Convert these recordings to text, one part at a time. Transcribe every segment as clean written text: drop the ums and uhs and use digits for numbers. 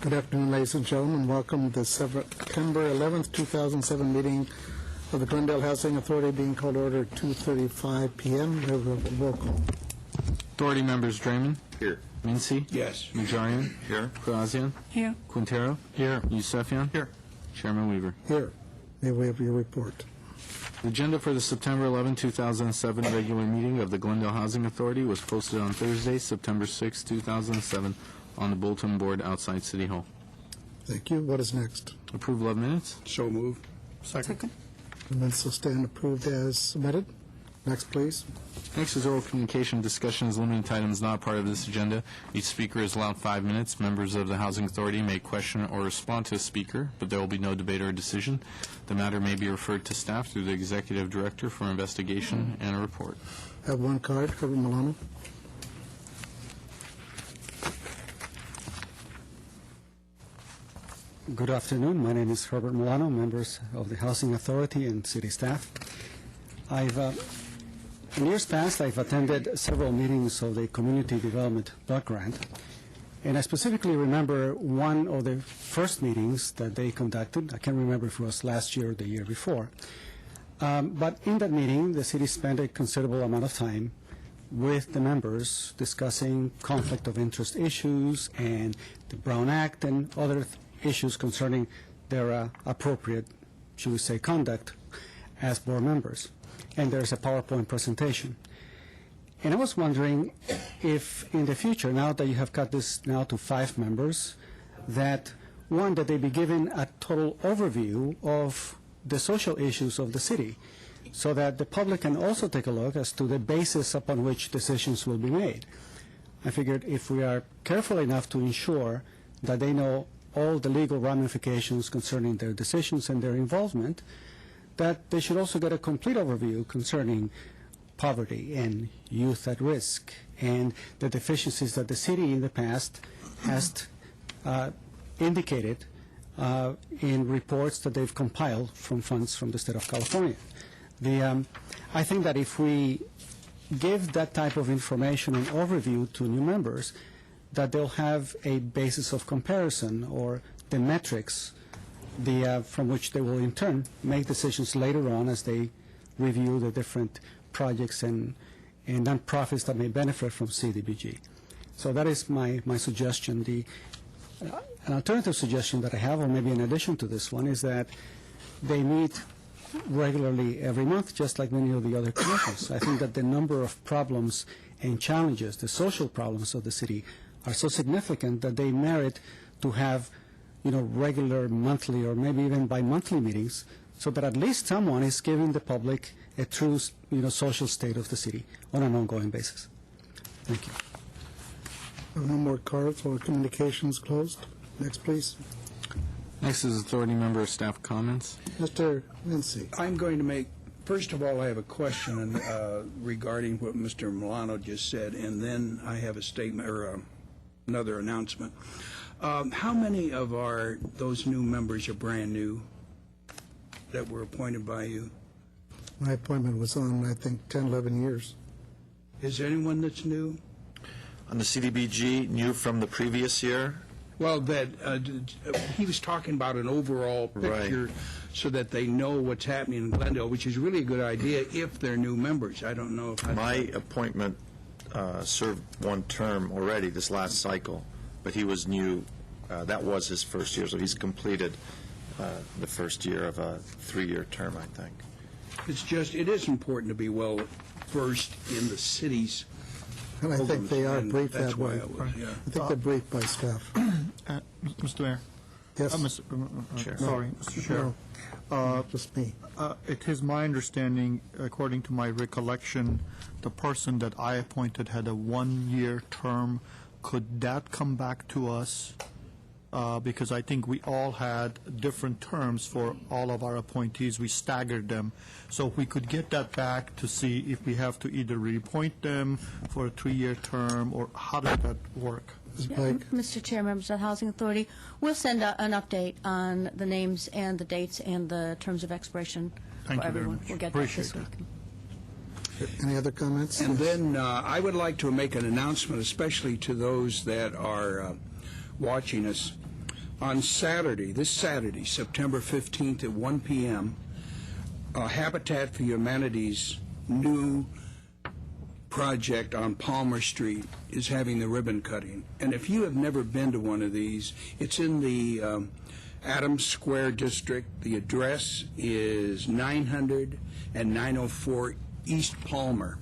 Good afternoon, ladies and gentlemen. Welcome to the September 11th, 2007 meeting of the Glendale Housing Authority, being called order at 2:35 p.m. We have a roll call. Authority members Draymond. Here. Mincy. Yes. Najarian. Here. Grazian. Here. Quintero. Here. Yusefian. Here. Chairman Weaver. Here. May we have your report? The agenda for the September 11, 2007 regular meeting of the Glendale Housing Authority was posted on Thursday, September 6, 2007 on the bulletin board outside City Hall. Thank you. What is next? Approval of minutes. So moved. Second. The minutes will stand approved as submitted. Next, please. Next is oral communication. Discussion is limited to items not part of this agenda. Each speaker is allowed 5 minutes. Members of the Housing Authority may question or respond to a speaker, but there will be no debate or decision. The matter may be referred to staff through the Executive Director for investigation and a report. Have one card. Herbert Milano. Good afternoon. My name is Herbert Milano, members of the Housing Authority and city staff. In years past, I've attended several meetings of the Community Development Block Grant, and I specifically remember one of the first meetings that they conducted. I can't remember if it was last year or the year before. But in that meeting, the city spent a considerable amount of time with the members discussing conflict of interest issues and the Brown Act and other issues concerning their appropriate, should we say, conduct as board members. And there's a PowerPoint presentation. And I was wondering if in the future, now that you have cut this now to 5 members, that they be given a total overview of the social issues of the city, so that the public can also take a look as to the basis upon which decisions will be made. I figured if we are careful enough to ensure that they know all the legal ramifications concerning their decisions and their involvement, that they should also get a complete overview concerning poverty and youth at risk and the deficiencies that the city in the past has indicated in reports that they've compiled from funds from the state of California. I think that if we give that type of information and overview to new members, that they'll have a basis of comparison or the metrics from which they will in turn make decisions later on as they review the different projects and nonprofits that may benefit from CDBG. So that is my suggestion. An alternative suggestion that I have, or maybe in addition to this one, is that they meet regularly every month, just like many of the other commissions. I think that the number of problems and challenges, the social problems of the city, are so significant that they merit to have regular monthly or maybe even bi-monthly meetings, so that at least someone is giving the public a true social state of the city on an ongoing basis. Thank you. No more cards or communications closed. Next, please. Next is authority member staff comments. Mr. Mincy. I'm going to make, first of all, I have a question regarding what Mr. Milano just said, and then I have a statement or another announcement. How many of those new members are brand new that were appointed by you? My appointment was on, I think, 10, 11 years. Is there anyone that's new? On the CDBG, new from the previous year? Well, that he was talking about an overall picture, Right, so that they know what's happening in Glendale, which is really a good idea if they're new members. I don't know if My appointment served one term already this last cycle, but he was new. That was his first year, so he's completed the first year of a 3-year term, I think. it is important to be well versed in the city's. And I think they are briefed That's that why way. I was, yeah. I think they're briefed by staff. Mr. Mayor. Yes. Sorry, Mr. Chair. No, just me. It is my understanding, according to my recollection, the person that I appointed had a 1-year term. Could that come back to us? Because I think we all had different terms for all of our appointees. We staggered them. So if we could get that back to see if we have to either reappoint them for a 3-year term, or how does that work? Ms. Blake. Mr. Chair, members of the Housing Authority, we'll send out an update on the names and the dates and the terms of expiration Thank for you very everyone. much. We'll get that this Appreciate week. Any other comments? And then I would like to make an announcement, especially to those that are watching us. On Saturday, this Saturday, September 15th at 1 p.m., Habitat for Humanity's new project on Palmer Street is having the ribbon cutting. And if you have never been to one of these, it's in the Adams Square district. The address is 900 and 904 East Palmer.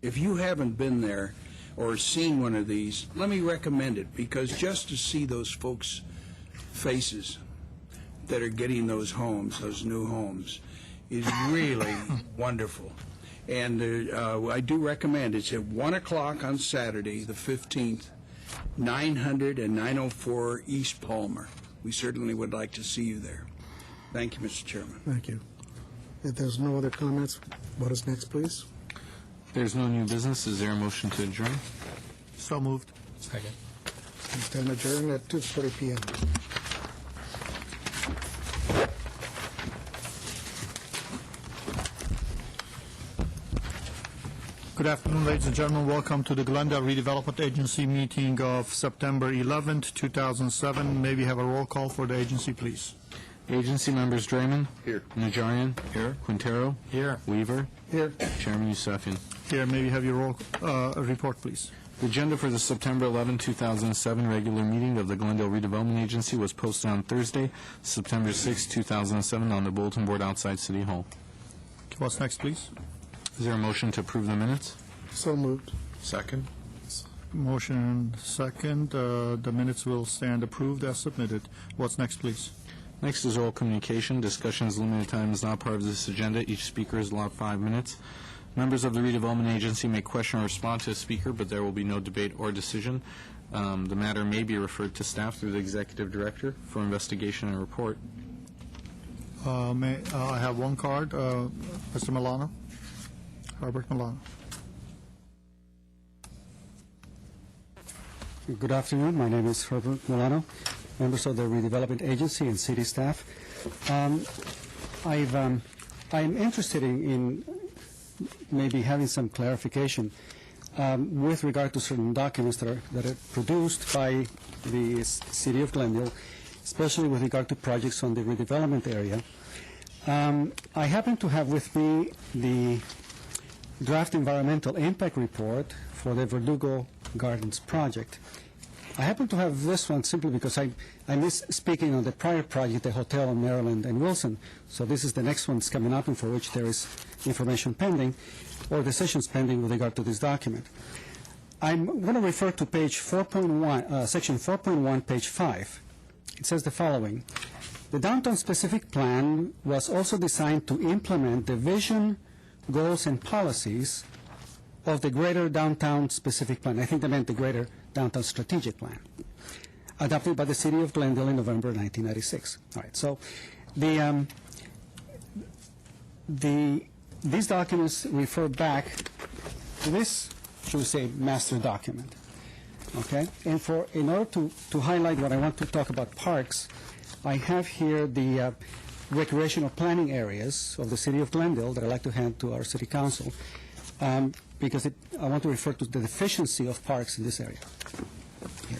If you haven't been there or seen one of these, let me recommend it, because just to see those folks' faces that are getting those homes, those new homes, is really wonderful. And I do recommend it's at 1 o'clock on Saturday, the 15th, 900 and 904 East Palmer. We certainly would like to see you there. Thank you, Mr. Chairman. Thank you. If there's no other comments, what is next, please? There's no new business. Is there a motion to adjourn? So moved. We stand adjourned at 2:40 p.m. Good afternoon, ladies and gentlemen. Welcome to the Glendale Redevelopment Agency meeting of September 11th, 2007. May we have a roll call for the agency, please? Agency members Draymond. Here. Najarian. Here. Quintero. Here. Weaver. Here. Chairman Yusefian. Here, may we have your report, please? The agenda for the September 11, 2007 regular meeting of the Glendale Redevelopment Agency was posted on Thursday, September 6, 2007 on the bulletin board outside City Hall. Okay, what's next, please? Is there a motion to approve the minutes? So moved. Second? Motion second. The minutes will stand approved as submitted. What's next, please? Next is oral communication. Discussion is limited time is not part of this agenda. Each speaker is allowed 5 minutes. Members of the redevelopment agency may question or respond to a speaker, but there will be no debate or decision. The matter may be referred to staff through the executive director for investigation and report. I have one card. Mr. Milano. Herbert Milano. Good afternoon. My name is Herbert Milano, members of the Redevelopment Agency and city staff. I'm interested in maybe having some clarification with regard to certain documents that are produced by the City of Glendale, especially with regard to projects on the redevelopment area. I happen to have with me the draft environmental impact report for the Verdugo Gardens project. I happen to have this one simply because I missed speaking on the prior project, the hotel on Maryland and Wilson. So this is the next one that's coming up and for which there is information pending or decisions pending with regard to this document. I'm going to refer to page 4.1, section 4.1, page 5. It says the following. The downtown specific plan was also designed to implement the vision, goals, and policies of the greater downtown specific plan. I think they meant the greater downtown strategic plan, adopted by the City of Glendale in November 1996. All right, so these documents refer back to this, should we say, master document. Okay, and in order to highlight what I want to talk about parks, I have here the recreational planning areas of the City of Glendale that I'd like to hand to our City Council, because I want to refer to the deficiency of parks in this area. Here.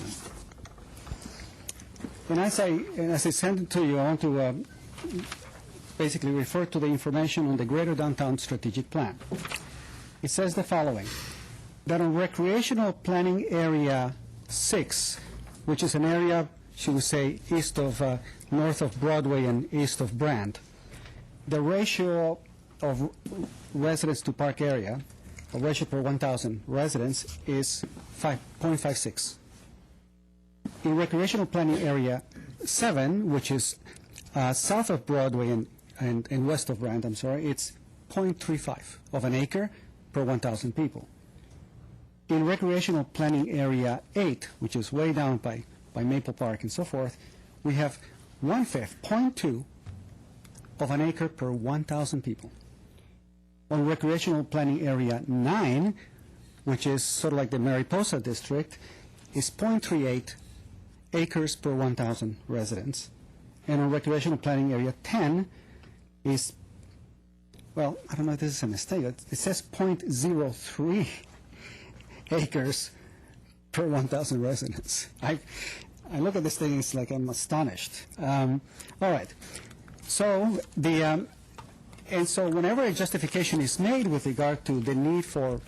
And as I send it to you, I want to basically refer to the information on the Greater Downtown Strategic Plan. It says the following, that on Recreational Planning Area 6, which is an area, should we say, north of Broadway and east of Brand, the ratio of residents to park area, a ratio per 1,000 residents, is 5.56. In Recreational Planning Area 7, which is south of Broadway and west of Brand, it's 0.35 of an acre per 1,000 people. In Recreational Planning Area 8, which is way down by Maple Park and so forth, we have 1/5, 0.2 of an acre per 1,000 people. On Recreational Planning Area 9, which is sort of like the Mariposa District, is 0.38 acres per 1,000 residents. And on Recreational Planning Area 10 is, well, I don't know if this is a mistake. It says 0.03 acres per 1,000 residents. I look at this thing, it's like I'm astonished. All right. So and so whenever a justification is made with regard to the need for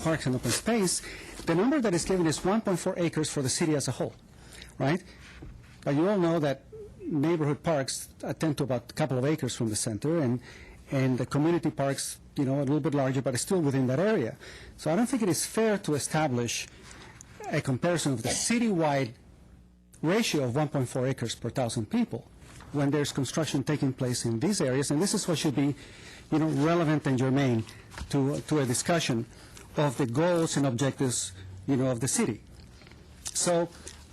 parks and open space, the number that is given is 1.4 acres for the city as a whole, right? But you all know that neighborhood parks attend to about a couple of acres from the center, and the community parks, a little bit larger, but still within that area. So I don't think it is fair to establish a comparison of the citywide ratio of 1.4 acres per 1,000 people when there's construction taking place in these areas, and this is what should be, relevant and germane to a discussion of the goals and objectives, of the city. So,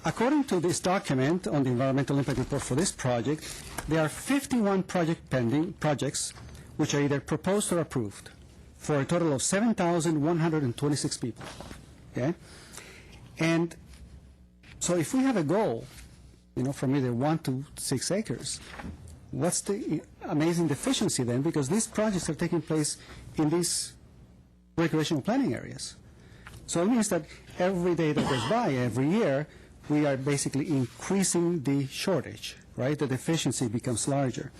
according to this document on the environmental impact report for this project, there are 51 projects which are either proposed or approved for a total of 7,126 people. Okay? And so if we have a goal, from either 1 to 6 acres, what's the amazing deficiency then? Because these projects are taking place in these recreational planning areas. So it means that every day that goes by, every year, we are basically increasing the shortage, right? The deficiency becomes larger.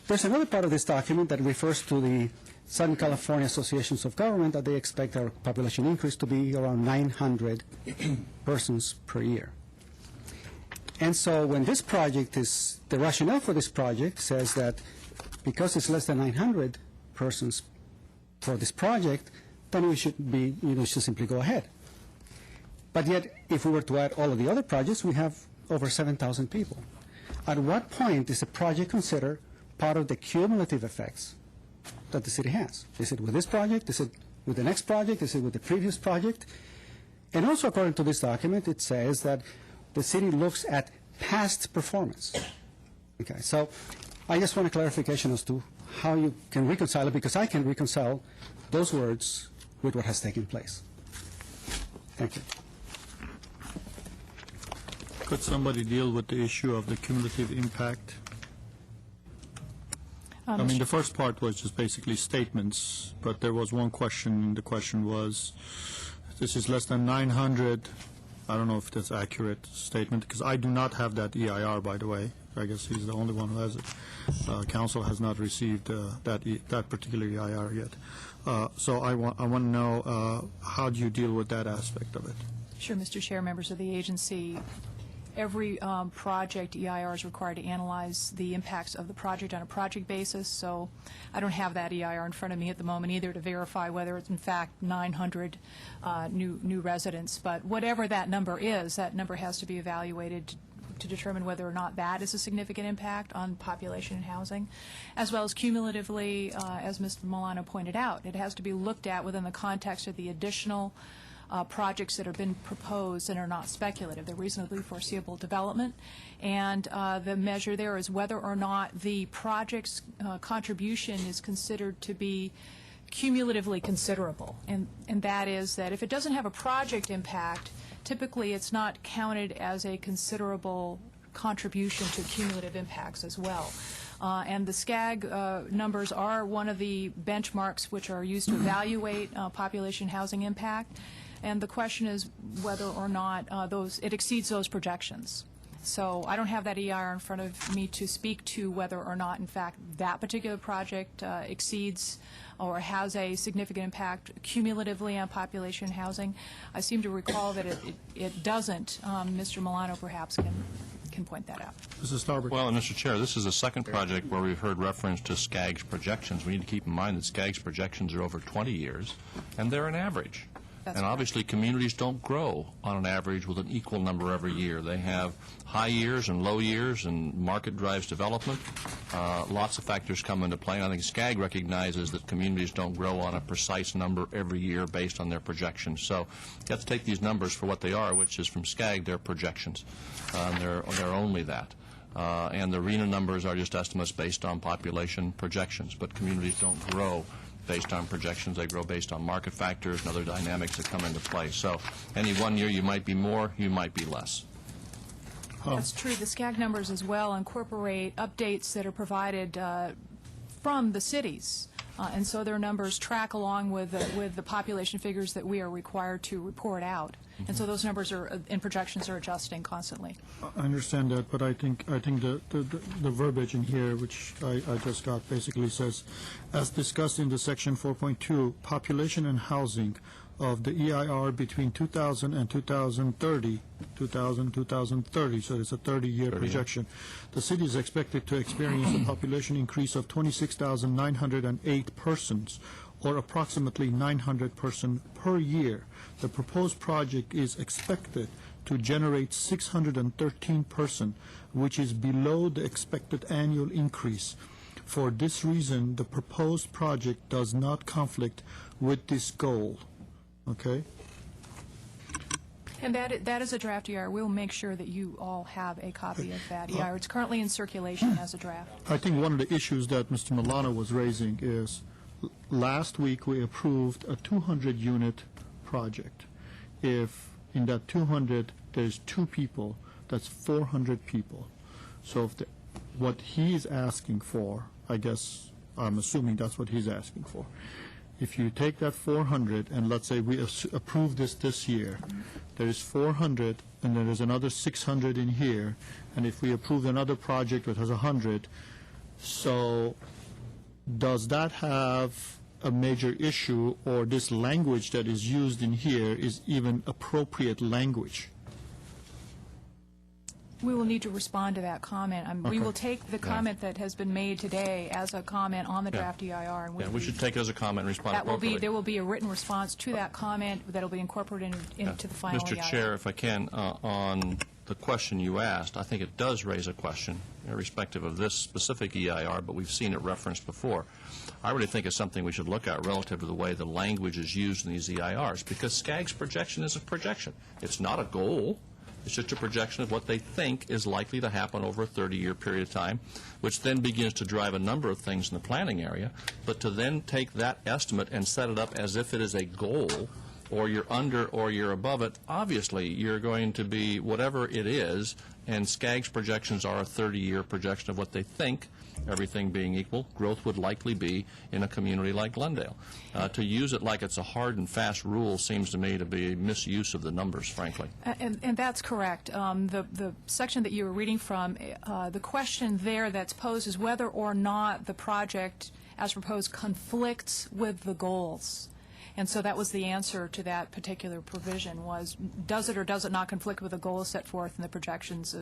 There's another part of this document that refers to the Southern California Associations of Government that they expect our population increase to be around 900 persons per year. And so when this project is, the rationale for this project says that because it's less than 900 persons for this project, then we should be, should simply go ahead. But yet, if we were to add all of the other projects, we have over 7,000 people. At what point is a project considered part of the cumulative effects that the city has? Is it with this project? Is it with the next project? Is it with the previous project? And also, according to this document, it says that the city looks at past performance. Okay, so I just want a clarification as to how you can reconcile it, because I can reconcile those words with what has taken place. Thank you. Could somebody deal with the issue of the cumulative impact? I mean, the first part was just basically statements, but there was one question. The question was, this is less than 900. I don't know if that's an accurate statement, because I do not have that EIR, by the way. I guess he's the only one who has it. Council has not received that particular EIR yet. So I want to know, how do you deal with that aspect of it? Sure, Mr. Chair, members of the agency. Every project EIR is required to analyze the impacts of the project on a project basis, so I don't have that EIR in front of me at the moment either to verify whether it's in fact 900 new residents. But whatever that number is, that number has to be evaluated to determine whether or not that is a significant impact on population and housing, as well as cumulatively, as Mr. Milano pointed out. It has to be looked at within the context of the additional projects that have been proposed and are not speculative. They're reasonably foreseeable development. And the measure there is whether or not the project's contribution is considered to be cumulatively considerable. And that is that if it doesn't have a project impact, typically it's not counted as a considerable contribution to cumulative impacts as well. And the SCAG numbers are one of the benchmarks which are used to evaluate population housing impact. And the question is whether or not it exceeds those projections. So I don't have that EIR in front of me to speak to whether or not, in fact, that particular project exceeds or has a significant impact cumulatively on population housing. I seem to recall that it doesn't. Mr. Milano perhaps can point that out. Mrs. Starbird. Well, Mr. Chair, this is the second project where we've heard reference to SCAG's projections. We need to keep in mind that SCAG's projections are over 20 years, and they're an average. That's and correct. obviously, communities don't grow on an average with an equal number every year. They have high years and low years, and market drives development. Lots of factors come into play, and I think SCAG recognizes that communities don't grow on a precise number every year based on their projections. So you have to take these numbers for what they are, which is from SCAG, they're projections. They're only that. And the RENA numbers are just estimates based on population projections, but communities don't grow based on projections. They grow based on market factors and other dynamics that come into play. So any one year you might be more, you might be less. That's true. The SCAG numbers as well incorporate updates that are provided from the cities And so their numbers track along with the population figures that we are required to report out. And so those numbers and projections are adjusting constantly. I understand that, but I think the verbiage in here, which I just got, basically says, as discussed in the section 4.2, population and housing of the EIR between 2000 and 2030, 2030, so it's a 30-year projection. The city is expected to experience a population increase of 26,908 persons, or approximately 900 persons per year. The proposed project is expected to generate 613 persons, which is below the expected annual increase. For this reason, the proposed project does not conflict with this goal. Okay? And that is a draft EIR. We'll make sure that you all have a copy of that EIR. It's currently in circulation as a draft. I think one of the issues that Mr. Milano was raising is last week we approved a 200-unit project. If in that 200 there's 2 people, that's 400 people. So if what he's asking for, I guess I'm assuming that's what he's asking for. If you take that 400 and let's say we approve this year, there is 400 and then there's another 600 in here, and if we approve another project that has 100, so does that have a major issue, or this language that is used in here is even appropriate language? We will need to respond to that comment. We will take the comment that has been made today as a comment on the draft EIR. And We should take it as a comment and respond appropriately. There will be a written response to that comment that will be incorporated into the final EIR. Mr. Chair, if I can, on the question you asked, I think it does raise a question, irrespective of this specific EIR, but we've seen it referenced before. I really think it's something we should look at relative to the way the language is used in these EIRs, because SCAG's projection is a projection. It's not a goal. It's just a projection of what they think is likely to happen over a 30-year period of time, which then begins to drive a number of things in the planning area. But to then take that estimate and set it up as if it is a goal, or you're under or you're above it, obviously you're going to be whatever it is, and SCAG's projections are a 30-year projection of what they think, everything being equal, growth would likely be in a community like Glendale. To use it like it's a hard and fast rule seems to me to be a misuse of the numbers, frankly. And that's correct. The section that you were reading from, the question there that's posed is whether or not the project, as proposed, conflicts with the goals. And so that was the answer to that particular provision, was does it or does it not conflict with the goals set forth in the projections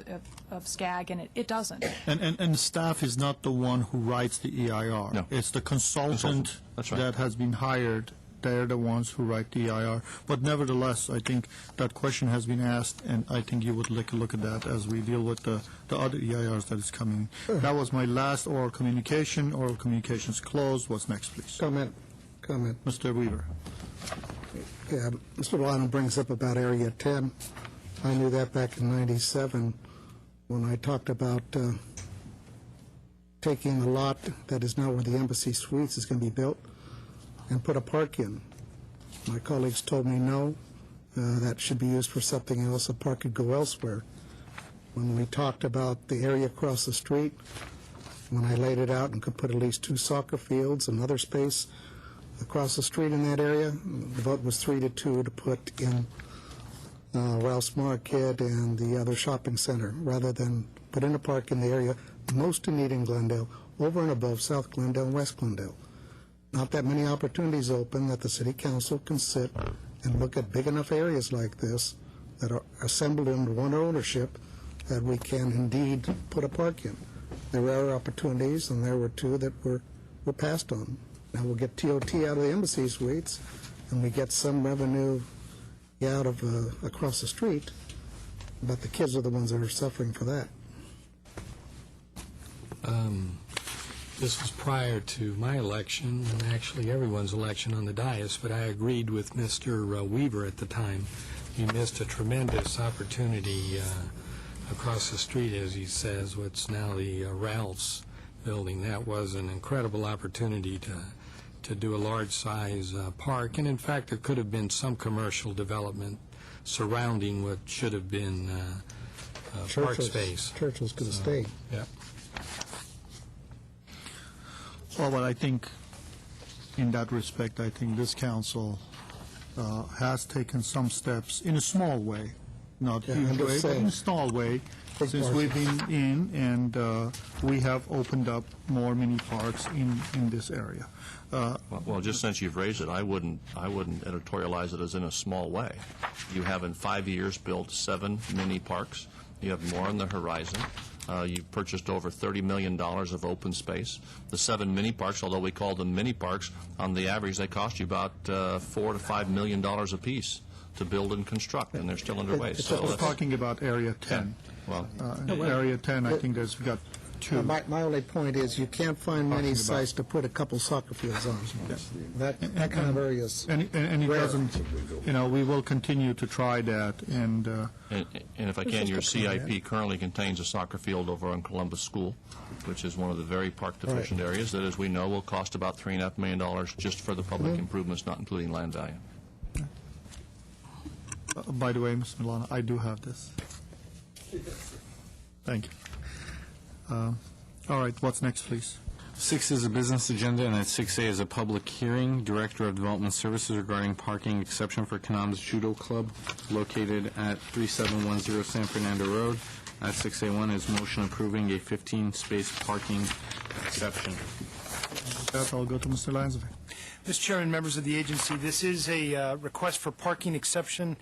of SCAG, and it doesn't. And staff is not the one who writes the EIR. No. It's the consultant That's right. that has been hired. They're the ones who write the EIR. But nevertheless, I think that question has been asked, and I think you would look at that as we deal with the other EIRs that is coming. That was my last oral communication. Oral communications closed. What's next, please? Comment. Mr. Weaver. Yeah, Mr. Milano brings up about Area 10. I knew that back in '97 when I talked about taking a lot that is now where the Embassy Suites is going to be built and put a park in. My colleagues told me no, that should be used for something else. A park could go elsewhere. When we talked about the area across the street, when I laid it out and could put at least 2 soccer fields and other space across the street in that area, the vote was 3-2 to put in Ralph's Market and the other shopping center, rather than put in a park in the area most in need in Glendale, over and above South Glendale and West Glendale. Not that many opportunities open that the City Council can sit and look at big enough areas like this that are assembled under one ownership that we can indeed put a park in. There were opportunities, and there were 2 that were passed on. Now we'll get TOT out of the Embassy Suites, and we get some revenue out of across the street, but the kids are the ones that are suffering for that. This was prior to my election, and actually everyone's election on the dais, but I agreed with Mr. Weaver at the time. He missed a tremendous opportunity across the street, as he says, what's now the Ralph's building. That was an incredible opportunity to do a large-size park, and in fact there could have been some commercial development surrounding what should have been park space. Churches could have stayed. Yeah. Well, but I think in that respect, I think this council has taken some steps in a small way, not Yeah, huge I'm just way, but in saying. a small way, Big since parcel. we've been in, and we have opened up more mini parks in this area. Well, just since you've raised it, I wouldn't editorialize it as in a small way. You have in 5 years built 7 mini parks. You have more on the horizon. You've purchased over $30 million of open space. The 7 mini parks, although we call them mini parks, on the average they cost you about $4 to $5 million apiece to build and construct, and they're still underway. So We're that's- talking about Area 10. well, Area 10, I think we got 2. My only point is you can't find many Talking about- sites to put a couple soccer fields on. That kind of area is And it rare. doesn't, we will continue to try that, and and if I can, your CIP currently contains a soccer field over on Columbus School, which is one of the very park-deficient areas that, as we know, will cost about $3.5 million just for the public improvements, not including land value. by the way, Mr. Milano, I do have this. Thank you. All right, what's next, please? 6 is a business agenda, and at 6A is a public hearing. Director of Development Services regarding parking exception for Kanam's Judo Club located at 3710 San Fernando Road. At 6A1 is motion approving a 15-space parking exception. With that, I'll go to Mr. Lansing. Mr. Chairman, members of the agency, this is a request for parking exception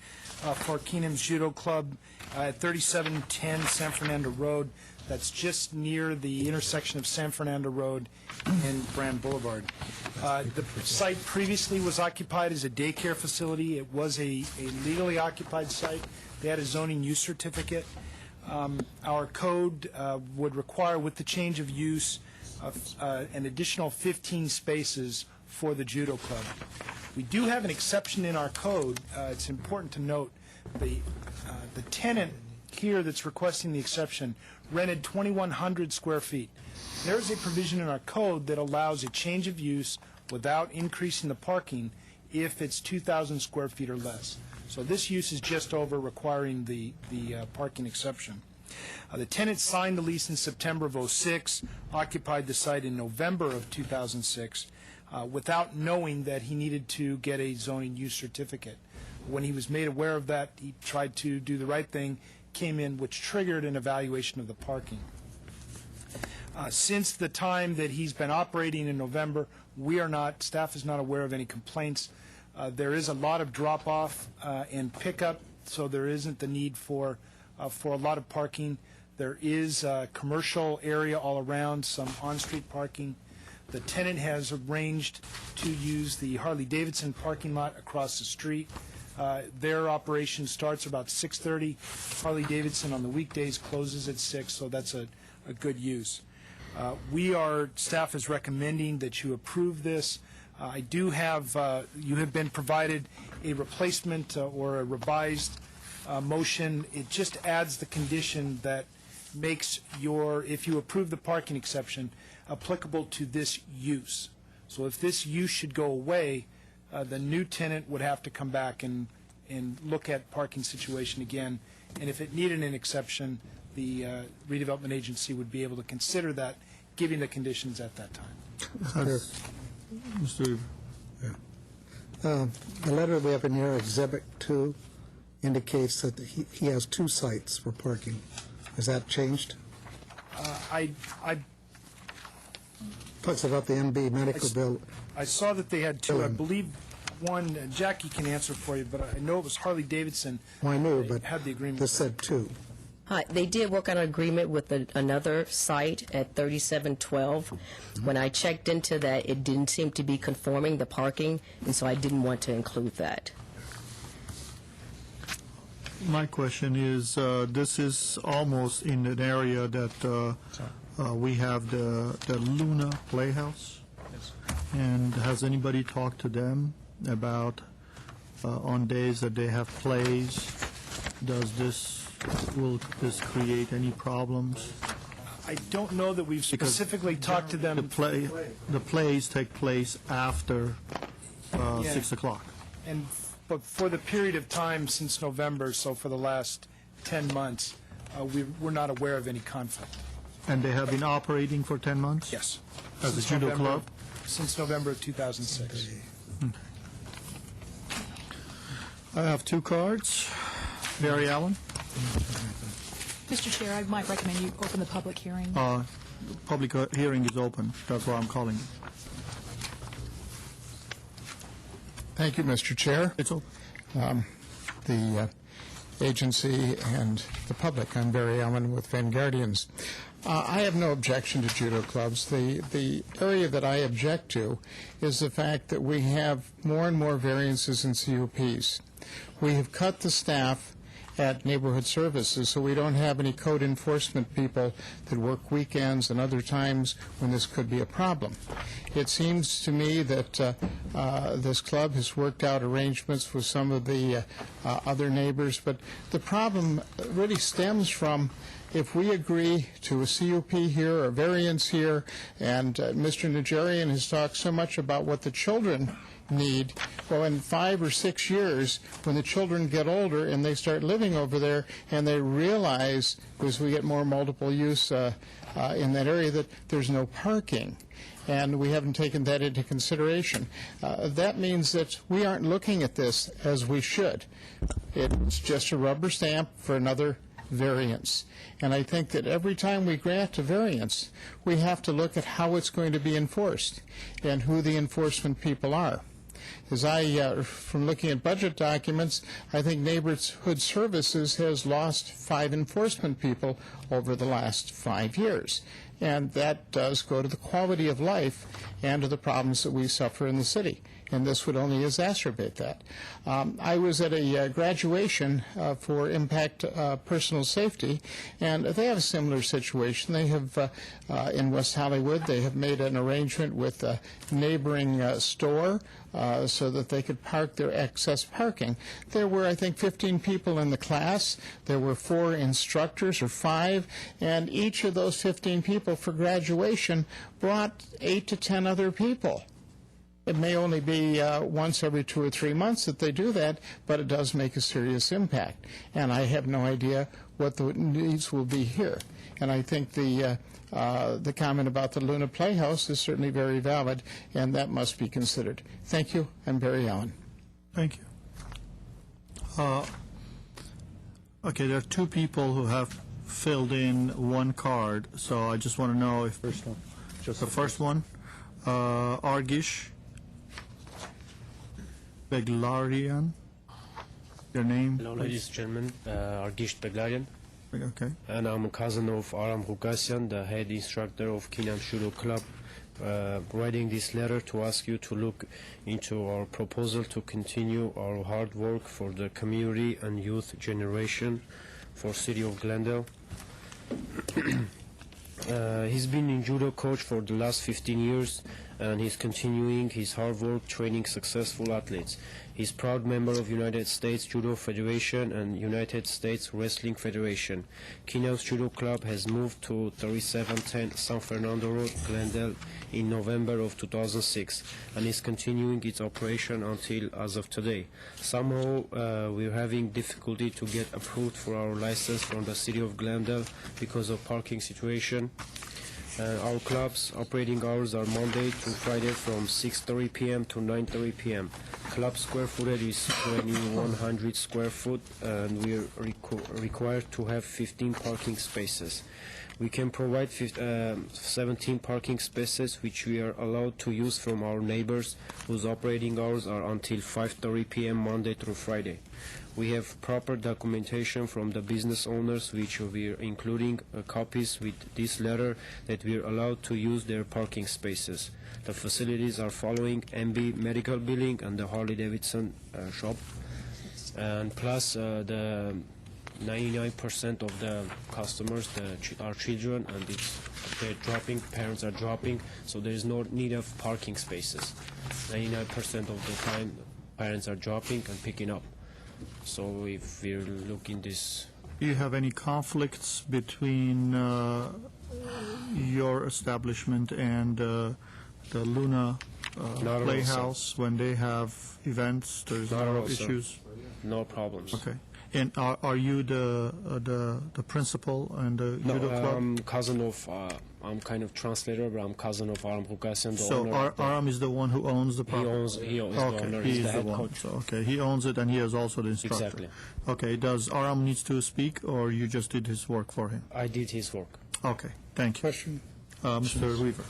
for Keenan's Judo Club at 3710 San Fernando Road. That's just near the intersection of San Fernando Road and Brand Boulevard. The site previously was occupied as a daycare facility. It was a legally occupied site. They had a zoning use certificate. Our code would require, with the change of use, an additional 15 spaces for the judo club. We do have an exception in our code. It's important to note the tenant here that's requesting the exception rented 2,100 square feet. There is a provision in our code that allows a change of use without increasing the parking if it's 2,000 square feet or less. So this use is just over requiring the parking exception. The tenant signed the lease in September of '06, occupied the site in November of 2006, without knowing that he needed to get a zoning use certificate. When he was made aware of that, he tried to do the right thing, came in, which triggered an evaluation of the parking. Since the time that he's been operating in November, staff is not aware of any complaints. There is a lot of drop-off and pickup, so there isn't the need for a lot of parking. There is a commercial area all around, some on-street parking. The tenant has arranged to use the Harley-Davidson parking lot across the street. Their operation starts about 6:30. Harley-Davidson on the weekdays closes at 6, so that's a good use. Staff is recommending that you approve this. I do have, you have been provided a replacement or a revised motion. It just adds the condition that makes if you approve the parking exception, applicable to this use. So if this use should go away, the new tenant would have to come back and look at parking situation again. And if it needed an exception, the redevelopment agency would be able to consider that, given the conditions at that time. Mr. The letter we have in here, Exhibit 2, indicates that he has 2 sites for parking. Has that changed? I Talks about the MB medical bill. I saw that they had 2. I believe one, Jackie can answer for you, but I know it was Harley-Davidson. Well, I knew, but Had the agreement. this said 2. Hi, they did work on an agreement with another site at 3712. When I checked into that, it didn't seem to be conforming, the parking, and so I didn't want to include that. My question is, this is almost in an area that we have the Luna Playhouse. And has anybody talked to them about on days that they have plays, will this create any problems? I don't know that we've specifically talked to them. The plays take place after 6 o'clock. But for the period of time since November, so for the last 10 months, we're not aware of any conflict. And they have been operating for 10 months? Yes. As a Since judo November club? since November of 2006. I have two cards. Barry Allen. Mr. Chair, I might recommend you open the public hearing. Public hearing is open. That's why I'm calling you. Thank you, Mr. Chair. It's open. The agency and the public. I'm Barry Allen with Vanguardians. I have no objection to judo clubs. The area that I object to is the fact that we have more and more variances in CUPs. We have cut the staff at neighborhood services, so we don't have any code enforcement people that work weekends and other times when this could be a problem. It seems to me that this club has worked out arrangements with some of the other neighbors, but the problem really stems from if we agree to a CUP here or a variance here, and Mr. Najarian has talked so much about what the children need. Well, in 5 or 6 years, when the children get older and they start living over there and they realize, as we get more multiple use in that area, that there's no parking, and we haven't taken that into consideration. That means that we aren't looking at this as we should. It's just a rubber stamp for another variance. And I think that every time we grant a variance, we have to look at how it's going to be enforced and who the enforcement people are. As from looking at budget documents, I think Neighborhood Services has lost 5 enforcement people over the last 5 years. And that does go to the quality of life and to the problems that we suffer in the city. And this would only exacerbate that. I was at a graduation for Impact Personal Safety, and they have a similar situation. They have, in West Hollywood, they have made an arrangement with a neighboring store so that they could park their excess parking. There were, I think, 15 people in the class. There were 4 instructors, or 5, and each of those 15 people for graduation brought 8 to 10 other people. It may only be once every 2 or 3 months that they do that, but it does make a serious impact. And I have no idea what the needs will be here. And I think the comment about the Luna Playhouse is certainly very valid, and that must be considered. Thank you. I'm Barry Allen. Thank you. Okay, there are 2 people who have filled in 1 card, so I just want to know if First one. just the first one, Argish Beglarian, your name? Hello, ladies and gentlemen. Argish Beglarian. Okay. And I'm a cousin of Aram Rugasyan, the head instructor of Kinam Judo Club, writing this letter to ask you to look into our proposal to continue our hard work for the community and youth generation for City of Glendale. He's been in judo coach for the last 15 years, and he's continuing his hard work training successful athletes. He's proud member of United States Judo Federation and United States Wrestling Federation. Kina's Judo Club has moved to 3710 San Fernando Road, Glendale, in November of 2006, and is continuing its operation until as of today. Somehow, we're having difficulty to get approved for our license from the City of Glendale because of parking situation. Our club's operating hours are Monday to Friday from 6:30 p.m. to 9:30 p.m. Club square footage is 2,100 square foot, and we are required to have 15 parking spaces. We can provide 17 parking spaces, which we are allowed to use from our neighbors, whose operating hours are until 5:30 p.m. Monday through Friday. We have proper documentation from the business owners, which we are including copies with this letter that we are allowed to use their parking spaces. The facilities are following MB Medical Billing and the Harley-Davidson shop, and plus the 99% of the customers are children, and they're dropping, parents are dropping, so there is no need of parking spaces. 99% of the time, parents are dropping and picking up. So if we're looking this... Do you have any conflicts between your establishment and the Luna Playhouse when they have events? There's no issues? No problems. Okay. And are you the principal and the judo club? I'm cousin of I'm kind of translator, but I'm cousin of Aram Rugassian, the So owner. Aram is the one who owns the He property? owns the Okay, owner. he He's is the the head one. coach. So, okay, he owns it, and he is also the instructor. Exactly. Okay, does Aram needs to speak, or you just did his work for him? I did his work. Okay, thank you. Question. Mr. Weaver.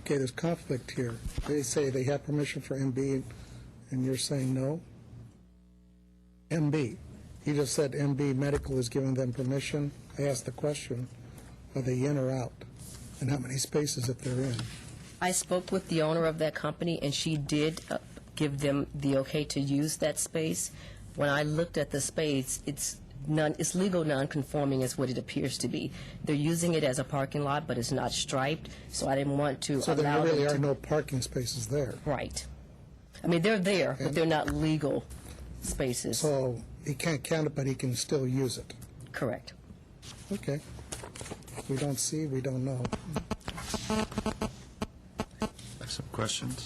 Okay, there's conflict here. They say they have permission for MB, and you're saying no? MB. You just said MB Medical is giving them permission. I asked the question, are they in or out? And how many spaces if they're in? I spoke with the owner of that company, and she did give them the okay to use that space. When I looked at the space, it's legal non-conforming is what it appears to be. They're using it as a parking lot, but it's not striped, so I didn't want to So allow there really them are to... no parking spaces there. Right. I mean, they're there, but they're not legal spaces. So he can't count it, but he can still use it. Correct. Okay. We don't see, we don't know. Some questions?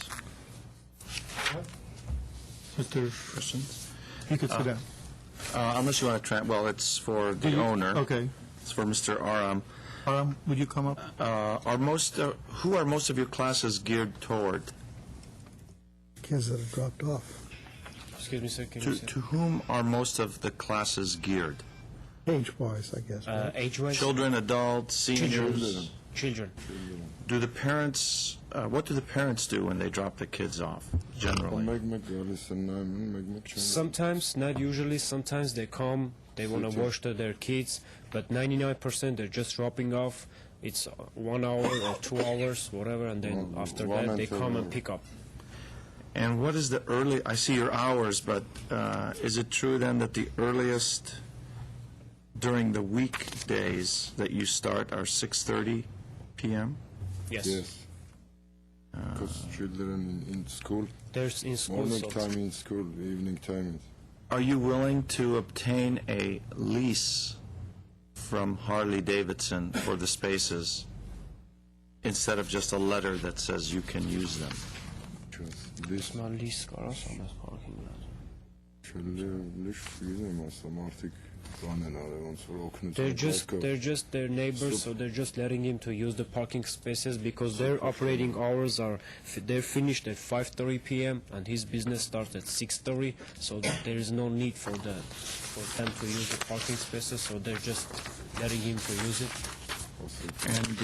Mr. Questions? You could sit down. Unless you want to well, it's for the owner. Okay. It's for Mr. Aram. Aram, would you come up? Who are most of your classes geared toward? Kids that have dropped off. Excuse me, sir. Can you say? To whom are most of the classes geared? Age-wise, I guess. Right? Age-wise? Children, adults, seniors? Children. Do the parents, what do the parents do when they drop the kids off, generally? Sometimes, not usually, sometimes they come, they want to watch their kids, but 99% they're just dropping off. It's 1 hour or 2 hours, whatever, and then after that they come and pick up. And what is the early, I see your hours, but is it true then that the earliest during the weekdays that you start are 6:30 p.m.? Yes. Because children in school. There's in school. Morning time in school, evening time. Are you willing to obtain a lease from Harley Davidson for the spaces instead of just a letter that says you can use them? They're just their neighbors, so they're just letting him to use the parking spaces because their operating hours are they're finished at 5:30 p.m. and his business starts at 6:30, so that there is no need for them to use the parking spaces, so they're just letting him to use it. And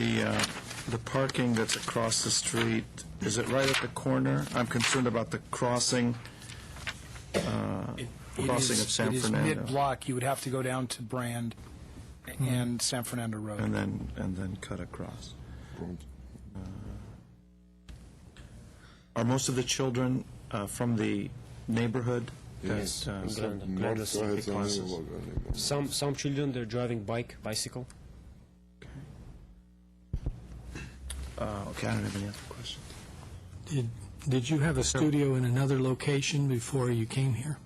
the parking that's across the street, is it right at the corner? I'm concerned about the crossing crossing of San Fernando. It is mid-block. You would have to go down to Brand and San Fernando Road. And then cut across. Are most of the children from the neighborhood? Yes. Some children, they're driving bicycle. Okay, I don't have any other questions. Did you have a studio in another location before you came here?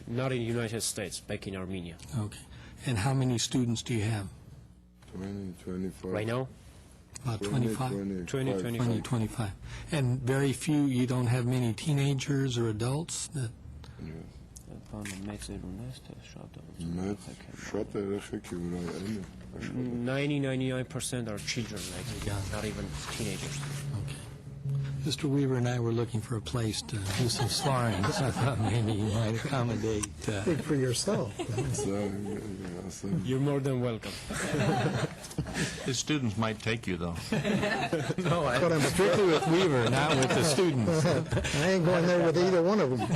Not in the United States, back in Armenia. Okay. And how many students do you have? 20, 25. Right now? About 25? 20, 25. And very few, you don't have many teenagers or adults that... 99% are children, not even teenagers. Okay. Mr. Weaver and I were looking for a place to do some sparring, so I thought maybe you might accommodate... Speak for yourself. You're more than welcome. His students might take you, though. No, I'm strictly with Weaver, not with the students. I ain't going there with either one of them.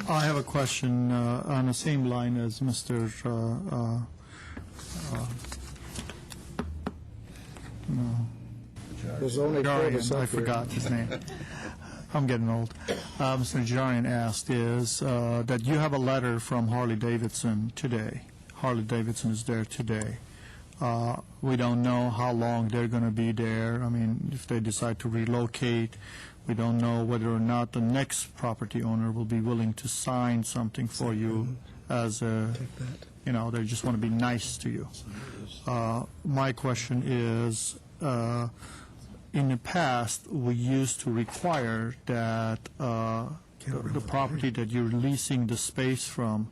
I have a question on the same line as Mr. There's only Jarian, I forgot his name. I'm getting old. Mr. Jarian asked is that you have a letter from Harley Davidson today. Harley Davidson is there today. We don't know how long they're going to be there. I mean, if they decide to relocate, we don't know whether or not the next property owner will be willing to sign something for you as a, they just want to be nice to you. My question is, in the past, we used to require that the property that you're leasing the space from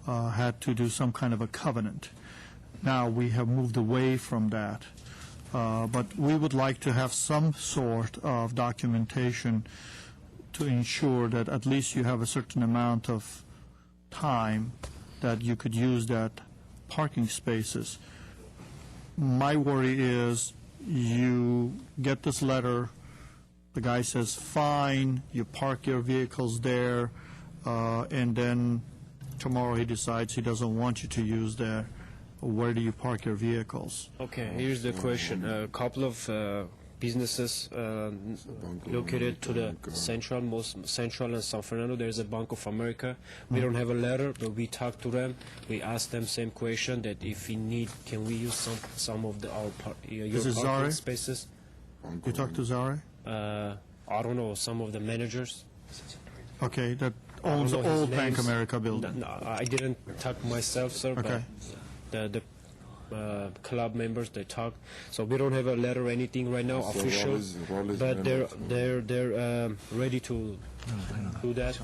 had to do some kind of a covenant. Now, we have moved away from that, but we would like to have some sort of documentation to ensure that at least you have a certain amount of time that you could use that parking spaces. My worry is you get this letter, the guy says, fine, you park your vehicles there, and then tomorrow he decides he doesn't want you to use there. Where do you park your vehicles? Okay, here's the question. A couple of businesses located to the most central and San Fernando. There's a Bank of America. We don't have a letter, but we talked to them. We asked them same question, that if we need, can we use some of your parking spaces? You talked to Zare? I don't know, some of the managers. Okay, that owns the old Bank names. America building. No, I didn't talk myself, sir, Okay. but the club members, they talk. So we don't have a letter or anything right now, So official, Roll is but they're ready to do that.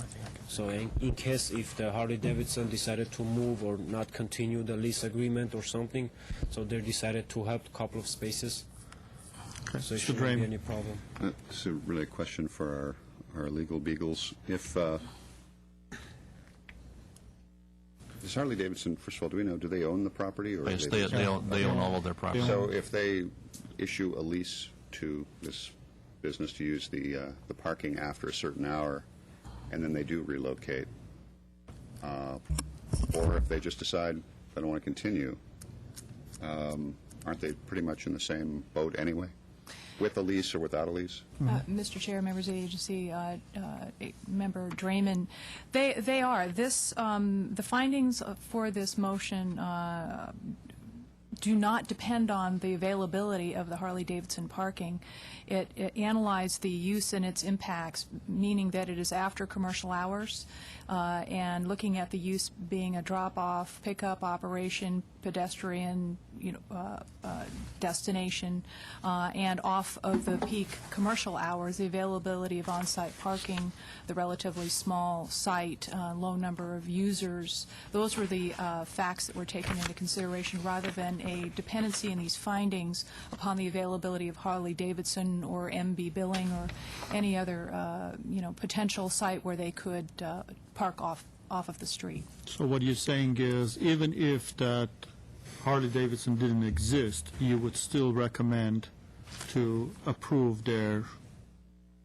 So in case if the Harley Davidson decided to move or not continue the lease agreement or something, so they decided to have a couple of spaces. Okay. So it Mr. shouldn't be Draymond. any problem. This is really a question for our legal beagles. If is Harley Davidson, first of all, do we know, do they own the property? Or Yes, are they own all of their property. So if they issue a lease to this business to use the parking after a certain hour, and then they do relocate, or if they just decide they don't want to continue, aren't they pretty much in the same boat anyway, with a lease or without a lease? Mr. Chair, members of the agency, Member Draymond, they are. The findings for this motion do not depend on the availability of the Harley-Davidson parking. It analyzed the use and its impacts, meaning that it is after commercial hours, and looking at the use being a drop-off, pickup operation, pedestrian, destination, and off of the peak commercial hours, the availability of on-site parking, the relatively small site, low number of users. Those were the facts that were taken into consideration, rather than a dependency in these findings upon the availability of Harley-Davidson or MB Billing or any other potential site where they could park off of the street. So what you're saying is, even if that Harley-Davidson didn't exist, you would still recommend to approve their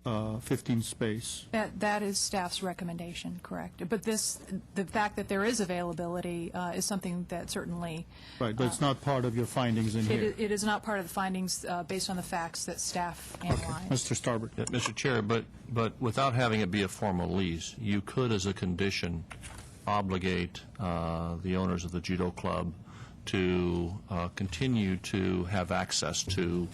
15 space? That is staff's recommendation, correct. But the fact that there is availability is something that certainly... Right, but it's not part of your findings in here. It is not part of the findings based on the facts that staff analyzed. Mr. Starbird. Mr. Chair, but without having it be a formal lease, you could, as a condition, obligate the owners of the judo club to continue to have access to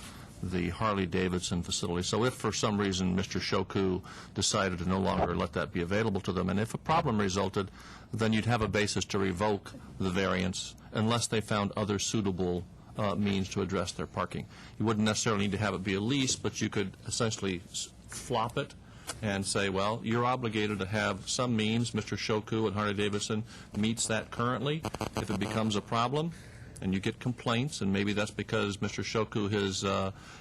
the Harley-Davidson facility. So if for some reason Mr. Shoku decided to no longer let that be available to them, and if a problem resulted, then you'd have a basis to revoke the variance unless they found other suitable means to address their parking. You wouldn't necessarily need to have it be a lease, but you could essentially flop it and say, well, you're obligated to have some means. Mr. Shoku at Harley-Davidson meets that currently. If it becomes a problem and you get complaints, and maybe that's because Mr. Shoku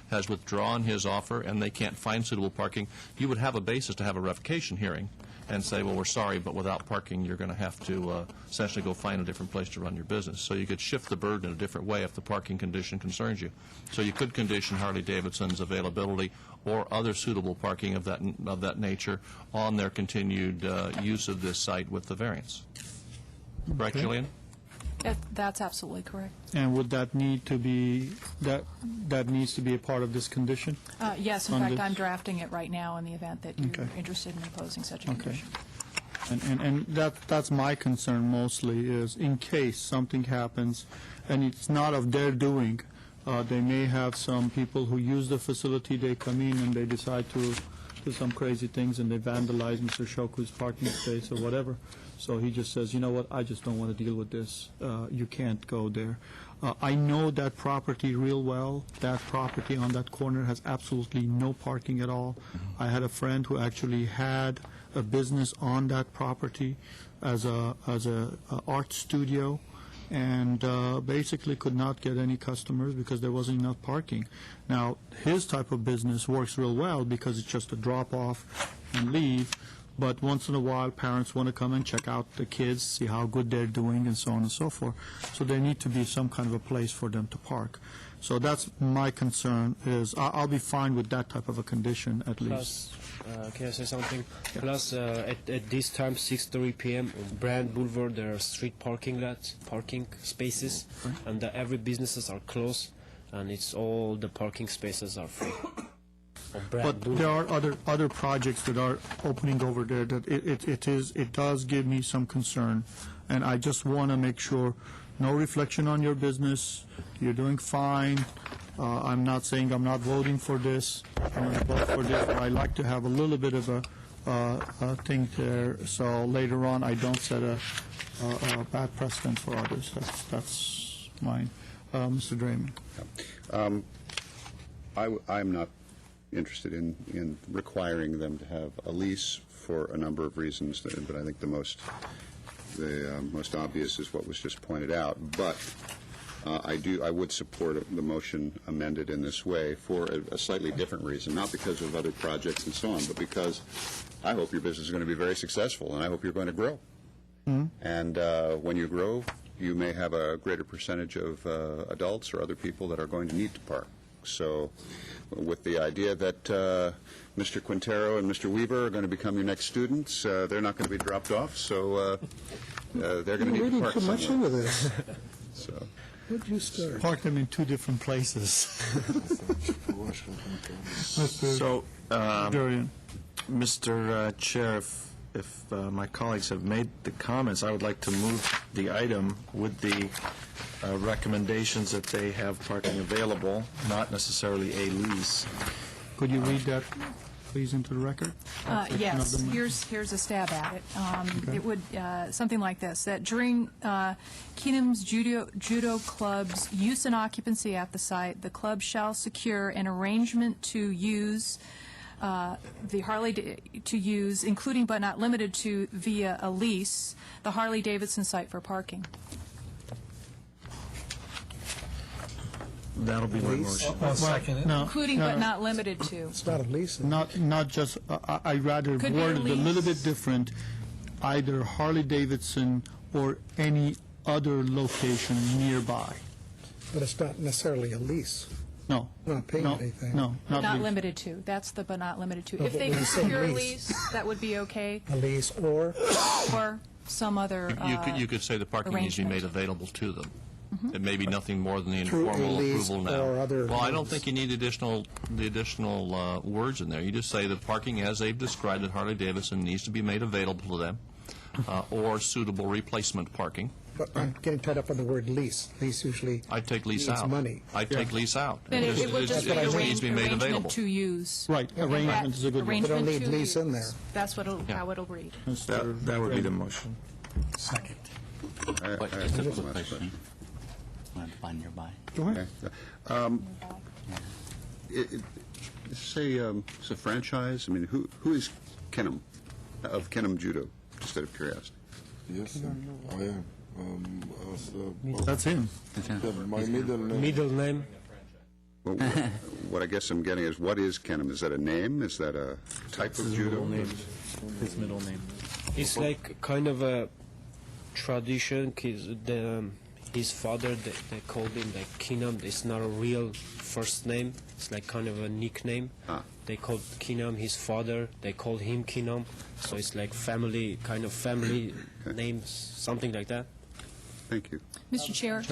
has withdrawn his offer and they can't find suitable parking, you would have a basis to have a revocation hearing and say, well, we're sorry, but without parking, you're going to have to essentially go find a different place to run your business. So you could shift the burden in a different way if the parking condition concerns you. So you could condition Harley-Davidson's availability or other suitable parking of that nature on their continued use of this site with the variance. Correct, Okay. Julian? That's absolutely correct. And would that need to be, that needs to be a part of this condition? Yes, in On fact, this- I'm drafting it right now in the event that you're Okay. interested in imposing such a Okay. condition. And that's my concern mostly, is in case something happens, and it's not of their doing, they may have some people who use the facility, they come in and they decide to do some crazy things, and they vandalize Mr. Shoku's parking space or whatever. So he just says, you know what, I just don't want to deal with this. You can't go there. I know that property real well. That property on that corner has absolutely no parking at all. I had a friend who actually had a business on that property as a art studio, and basically could not get any customers because there wasn't enough parking. Now, his type of business works real well because it's just a drop-off and leave, but once in a while, parents want to come and check out the kids, see how good they're doing, and so on and so forth. So there need to be some kind of a place for them to park. So that's my concern, is I'll be fine with that type of a condition, at least. Plus, can I say something? Plus, at this time, 6:30 p.m., on Brand Boulevard, there are street parking lots, parking spaces, and every businesses are closed, and it's all the parking spaces are free. But there are other projects that are opening over there that it does give me some concern, and I just want to make sure no reflection on your business. You're doing fine. I'm not saying I'm not voting for this. I'm going to vote for this, but I like to have a little bit of a thing there, so later on I don't set a bad precedent for others. That's mine. Mr. Draymond. I'm not interested in requiring them to have a lease for a number of reasons, but I think the most obvious is what was just pointed out. But I would support the motion amended in this way for a slightly different reason, not because of other projects and so on, but because I hope your business is going to be very successful, and I hope you're going to grow. And when you grow, you may have a greater percentage of adults or other people that are going to need to park. So with the idea that Mr. Quintero and Mr. Weaver are going to become your next students, they're not going to be dropped off, so they're going to need to park too much somewhere. into this. So, Where'd you start? Park them in two different places. So, Durian. Mr. Chair, if my colleagues have made the comments, I would like to move the item with the recommendations that they have parking available, not necessarily a lease. Could you read that, please, into the record? Yes, here's a stab at it. It would, something like this, that during Keenum's Judo Club's use and occupancy at the site, the club shall secure an arrangement to use the Harley-Davidson, including but not limited to via a lease, the Harley-Davidson site for parking. That'll be my motion. Second. No, Including but not limited to. It's not a lease. Not just, I'd rather Could be a word it a little lease. bit different, either Harley-Davidson or any other location nearby. But it's not necessarily a lease. No. We're not paying No, anything. no, not Not lease. limited to. That's the but not limited to. No, If but they when could you say secure a lease- lease, that would be okay, A lease or or some other You could say the parking needs to be made arrangement. available to them. It may be nothing more than the Through a informal lease approval now. or other Well, I don't means. think you need the additional words in there. You just say the parking as they've described at Harley-Davidson needs to be made available to them, or suitable replacement parking. But I'm getting tied up on the word lease. Lease usually I'd take lease needs out. money. I'd take lease out. Then it would just be needs to be made available. arrangement to use. Right, arrangement is a good one. Arrangement We don't need to lease in use. there. That's how it'll read. That would be the motion. Second. Just a quick question. Go ahead. Say it's a franchise. I mean, who is Keenum of Keenum Judo? Just out of curiosity. Yes, I am. That's him. My middle name. Middle name? Well, what I guess I'm getting is, what is Keenum? Is that a name? Is that a type of judo? His middle name. It's like kind of a tradition. His father, they called him like Keenum. It's not a real first name. It's like kind of a nickname. They called Keenum his father. They called him Keenum. So it's like family, kind of family names, something like that. Thank you. Mr. Chair,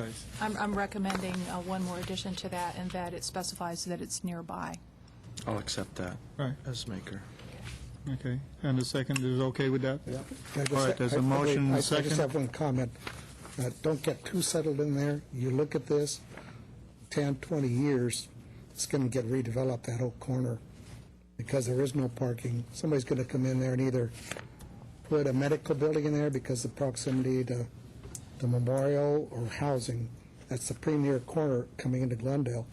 I'm recommending one more addition to that, and that it specifies that it's nearby. I'll accept that Right. as maker. Okay, and the second is okay with that? Yeah. All right, there's a motion and a I just second. have one comment. Don't get too settled in there. You look at this, 10, 20 years, it's going to get redeveloped, that whole corner, because there is no parking. Somebody's going to come in there and either put a medical building in there because of proximity to the memorial or housing. That's the premier corner coming into Glendale.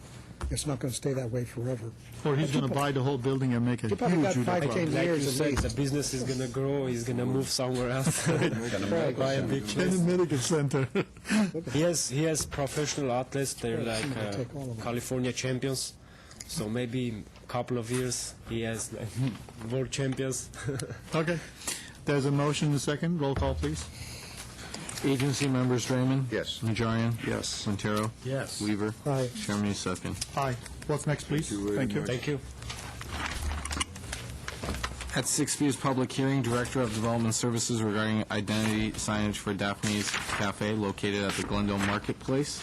It's not going to stay that way forever. Or he's going to buy the whole building and make a You probably huge got judo 5, club. 10 Like you years at said, the least. business is going to grow, he's going to move somewhere else. Right. Buy a big In place. the medical center. He has professional athletes. They're Yeah, like she's gonna take all of them. California champions. So maybe a couple of years he has like, world champions. Okay. There's a motion and a second. Roll call, please. Agency members Draymond. Yes. Najarian. Yes. Quintero. Yes. Weaver. Aye. Chairman Yusefian. Aye. What's next, please? Thank you. Thank you. At 6B is public hearing, Director of Development Services regarding identity signage for Daphne's Cafe located at the Glendale Marketplace.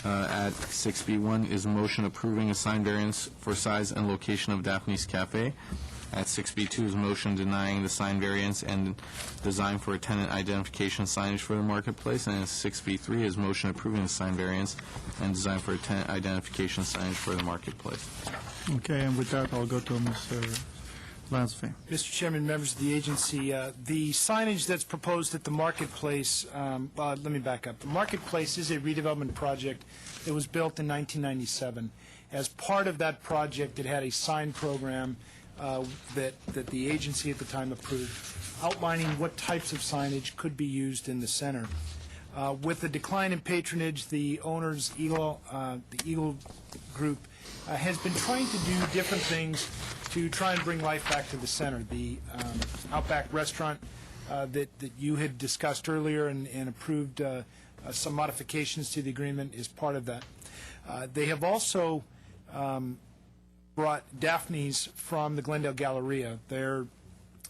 At 6B1 is motion approving a sign variance for size and location of Daphne's Cafe. At 6B2 is motion denying the sign variance and design for a tenant identification signage for the marketplace. And at 6B3 is motion approving the sign variance and design for a tenant identification signage for the marketplace. Okay, and with that, I'll go to Mr. Lansing. Mr. Chairman, members of the agency, the signage that's proposed at the Marketplace, let me back up. The Marketplace is a redevelopment project that was built in 1997. As part of that project, it had a sign program that the agency at the time approved, outlining what types of signage could be used in the center. With the decline in patronage, the owners, the Eagle Group, has been trying to do different things to try and bring life back to the center. The Outback restaurant that you had discussed earlier and approved some modifications to the agreement is part of that. They have also brought Daphne's from the Glendale Galleria. Their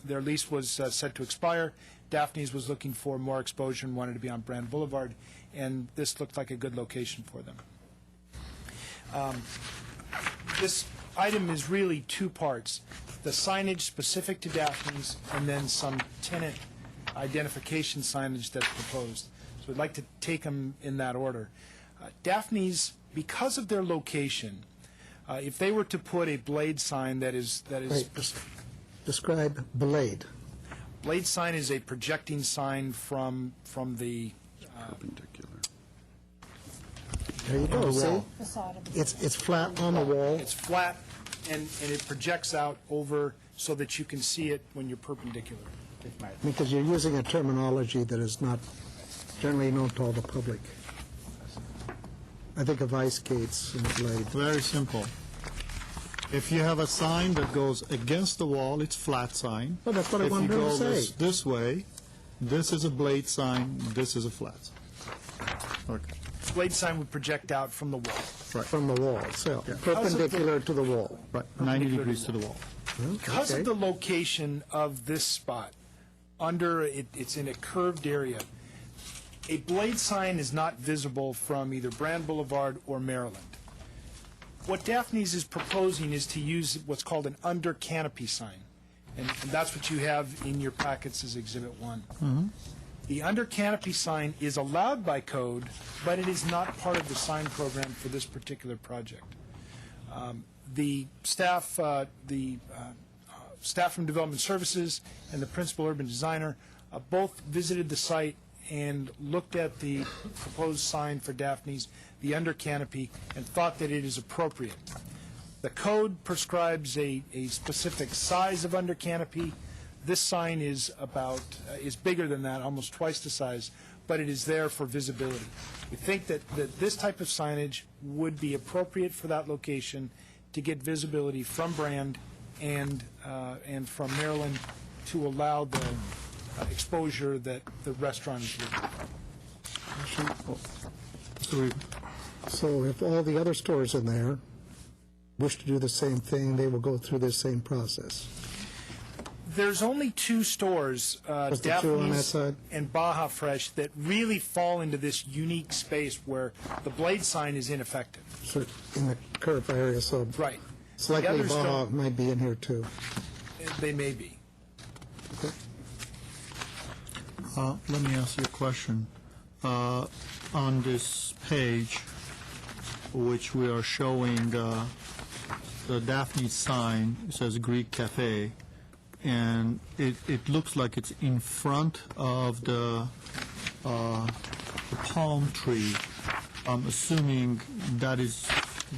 lease was set to expire. Daphne's was looking for more exposure and wanted to be on Brand Boulevard, and this looked like a good location for them. This item is really two parts: the signage specific to Daphne's and then some tenant identification signage that's proposed. So we'd like to take them in that order. Daphne's, because of their location, if they were to put a blade sign that is Wait. Describe Blade. Blade sign is a projecting sign from the There you go, see? It's flat on the wall. It's flat, and it projects out over so that you can see it when you're perpendicular. Because you're using a terminology that is not generally known to all the public. I think of ice skates and Blade. Very simple. If you have a sign that goes against the wall, it's flat sign. Well, that's what I wanted to If you go say. this way, this is a blade sign, this is a flat sign. Okay. Blade sign would project out from the wall. From the wall itself, perpendicular to the wall. Right, 90 degrees to the wall. Because Okay. of the location of this spot, it's in a curved area, a blade sign is not visible from either Brand Boulevard or Maryland. What Daphne's is proposing is to use what's called an under canopy sign, and that's what you have in your packets as Exhibit 1. The under canopy sign is allowed by code, but it is not part of the sign program for this particular project. The staff from Development Services and the principal urban designer both visited the site and looked at the proposed sign for Daphne's, the under canopy, and thought that it is appropriate. The code prescribes a specific size of under canopy. This sign is bigger than that, almost twice the size, but it is there for visibility. We think that this type of signage would be appropriate for that location to get visibility from Brand and from Maryland to allow the exposure that the restaurant is looking for. So if all the other stores in there wish to do the same thing, they will go through this same process. There's only two stores, Just the two on that Daphne's side? and Baja Fresh, that really fall into this unique space where the blade sign is ineffective. So in the curve area, so Right. it's The likely others Baja don't. might be in here too. They may be. Let me ask you a question. On this page, which we are showing the Daphne sign, it says Greek Cafe, and it looks like it's in front of the palm tree. I'm assuming that is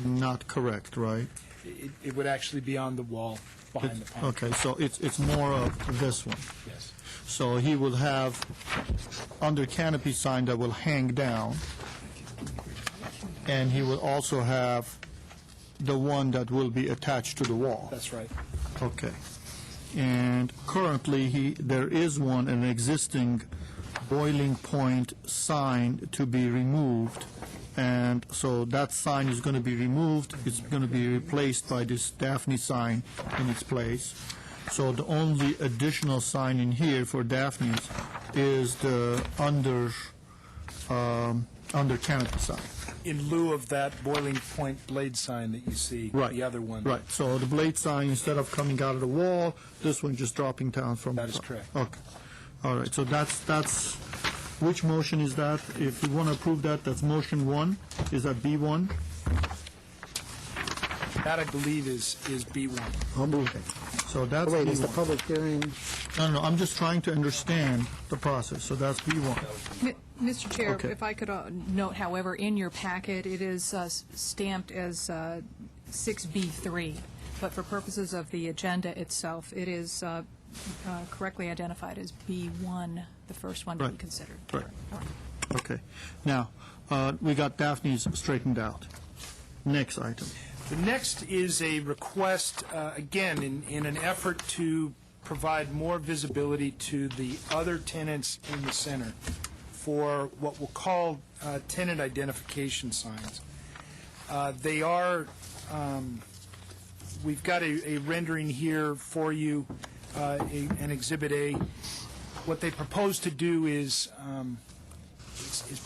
not correct, right? It would actually be on the wall behind the pond. Okay, so it's more of this one. Yes. So he will have under canopy sign that will hang down, and he will also have the one that will be attached to the wall. That's right. Okay. And currently, there is an existing boiling point sign to be removed, and so that sign is going to be removed. It's going to be replaced by this Daphne sign in its place. So the only additional sign in here for Daphne's is the under canopy sign. In lieu of that boiling point blade sign that you see, Right. the other one. Right. So the blade sign, instead of coming out of the wall, this one just dropping down from That the is top. correct. Okay. All right. So that's which motion is that? If you want to approve that, that's motion 1. Is that B1? That, I believe, is B1. I'll move it. So that's Wait, is the B1. public hearing? No, I'm just trying to understand the process. So that's B1. Mr. Chair, Okay. if I could note, however, in your packet, it is stamped as 6B3, but for purposes of the agenda itself, it is correctly identified as B1, the first one to be Right. considered. Right. Okay. Now, we got Daphne's straightened out. Next item. The next is a request, again, in an effort to provide more visibility to the other tenants in the center for what we'll call tenant identification signs. They are, we've got a rendering here for you, an Exhibit A. What they propose to do is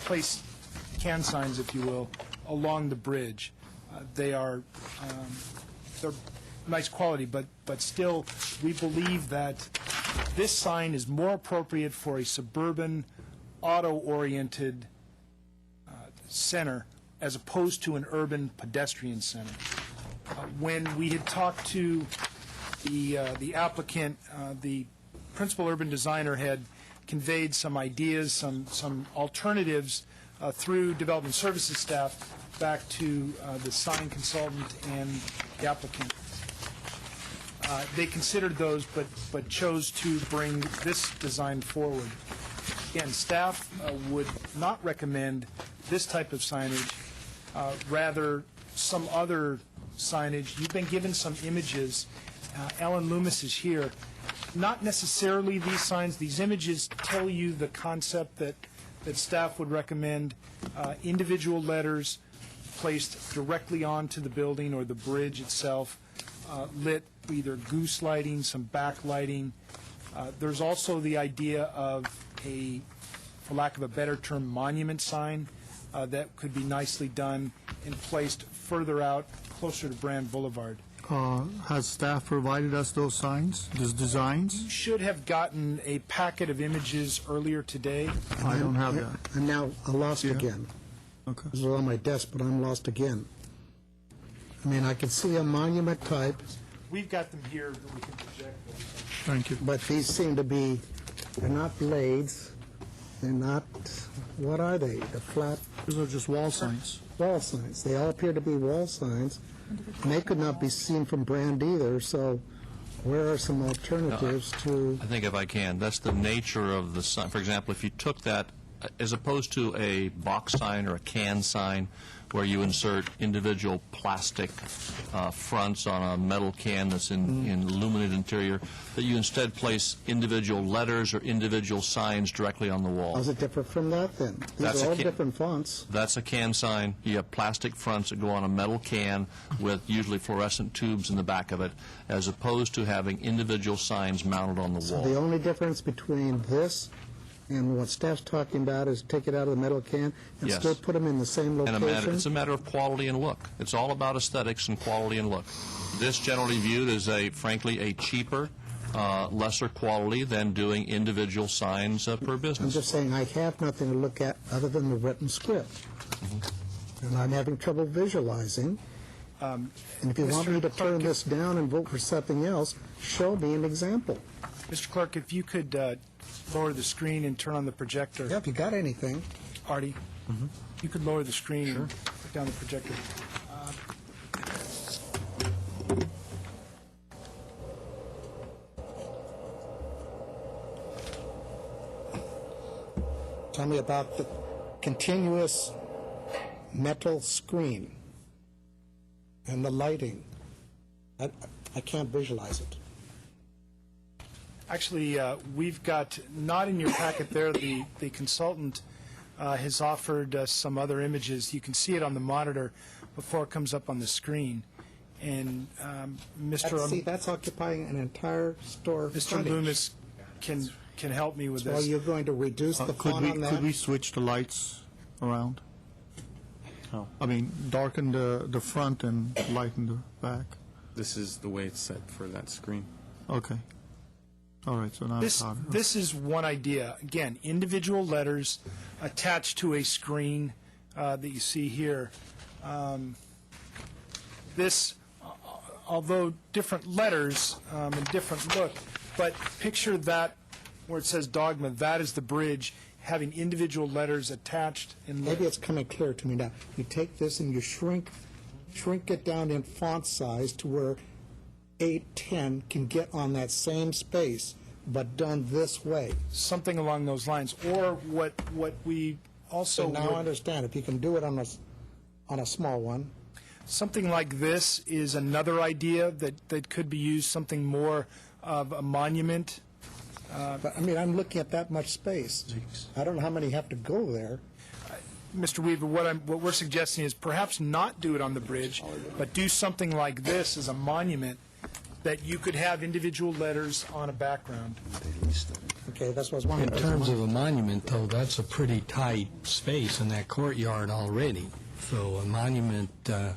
place can signs, if you will, along the bridge. They are they're nice quality, but still, we believe that this sign is more appropriate for a suburban, auto-oriented center as opposed to an urban pedestrian center. When we had talked to the applicant, the principal urban designer had conveyed some ideas, some alternatives through development services staff back to the sign consultant and the applicant. They considered those, but chose to bring this design forward. Again, staff would not recommend this type of signage, rather some other signage. You've been given some images. Ellen Loomis is here. Not necessarily these signs. These images tell you the concept that staff would recommend. Individual letters placed directly onto the building or the bridge itself, lit either goose lighting, some backlighting. There's also the idea of a, for lack of a better term, monument sign that could be nicely done and placed further out, closer to Brand Boulevard. Has staff provided us those signs, those designs? You should have gotten a packet of images earlier today. I don't have that. I'm now lost Yeah. again. Okay. This is on my desk, but I'm lost again. I mean, I can see a monument type, We've got them here that we can project. Thank you. but these seem to be, they're not blades, they're not, what are they? The flat Those are just wall signs. wall signs. They all appear to be wall signs, and they could not be seen from Brand either, so where are some alternatives to, I think if I can, that's the nature of the sign. For example, if you took that, as opposed to a box sign or a can sign, where you insert individual plastic fronts on a metal can that's in illuminated interior, that you instead place individual letters or individual signs directly on the wall. how's it different from that then? That's These a are all ca- different fonts. That's a can sign. You have plastic fronts that go on a metal can with usually fluorescent tubes in the back of it, as opposed to having individual signs mounted on the So wall. the only difference between this and what staff's talking about is take it out of the metal can and Yes. still put them in the same And location? it's a matter of quality and look. It's all about aesthetics and quality and look. This generally viewed as frankly, a cheaper, lesser quality than doing individual signs per I'm business. just saying I have nothing to look at other than the written script. And I'm having trouble visualizing. And if you want me to turn this down and vote for something else, show me an example. Mr. Clerk, if you could lower the screen and turn on the projector. Yeah, if you got anything. Artie, you could lower the screen and put down the projector. Tell me about the continuous metal screen and the lighting. I can't visualize it. Actually, we've got, not in your packet there, the consultant has offered some other images. You can see it on the monitor before it comes up on the screen. And That's occupying an entire store Mr. frontage. Loomis can help me with So this. you're going to reduce the font on that? Could we switch the lights around? I mean, darken the front and lighten the back. This is the way it's set for that screen. Okay. All right, so now it's hotter. This is one idea. Again, individual letters attached to a screen that you see here. This, although different letters and different look, but picture that where it says Dogma, that is the bridge, having individual letters attached in Maybe it's coming clear to me now. You take this and you shrink it down in font size to where 810 can get on that same space, but done this way. Something along those lines. Or what we also... So now I understand. If you can do it on a small one. Something like this is another idea that could be used, something more of a monument. But, I mean, I'm looking at that much space. I don't know how many have to go there. Mr. Weaver, what we're suggesting is perhaps not do it on the bridge, but do something like this as a monument that you could have individual letters on a background. Okay, that's what I was wondering. In terms of a monument, though, that's a pretty tight space in that courtyard already. So a monument, to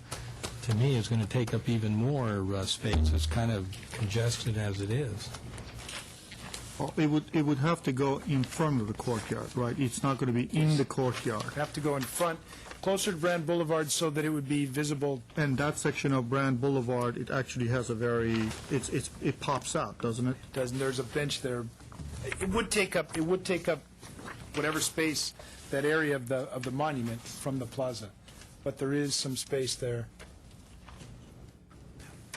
me, is going to take up even more space. It's kind of congested as it is. Oh, it would have to go in front of the courtyard, right? It's not going to be in the courtyard. Have to go in front, closer to Brand Boulevard so that it would be visible. And that section of Brand Boulevard, it actually has a very, it pops out, doesn't it? There's a bench there. It would take up whatever space, that area of the monument from the plaza. But there is some space there.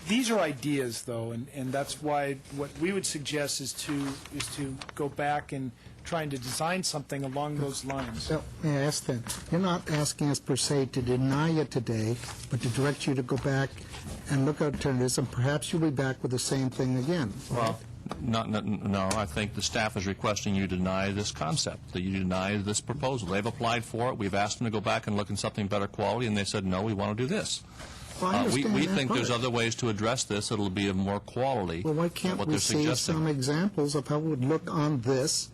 These are ideas, though, and that's why what we would suggest is to go back and trying to design something along those lines. So, may I ask then, you're not asking us per se to deny it today, but to direct you to go back and look at alternatives, and perhaps you'll be back with the same thing again. Well, no, I think the staff is requesting you deny this concept, that you deny this proposal. They've applied for it. We've asked them to go back and look at something better quality, and they said, no, we want to do this. Well, we think there's other ways to address this that'll be of more quality Well, why than can't what we they're see suggesting. some examples of how it would look on this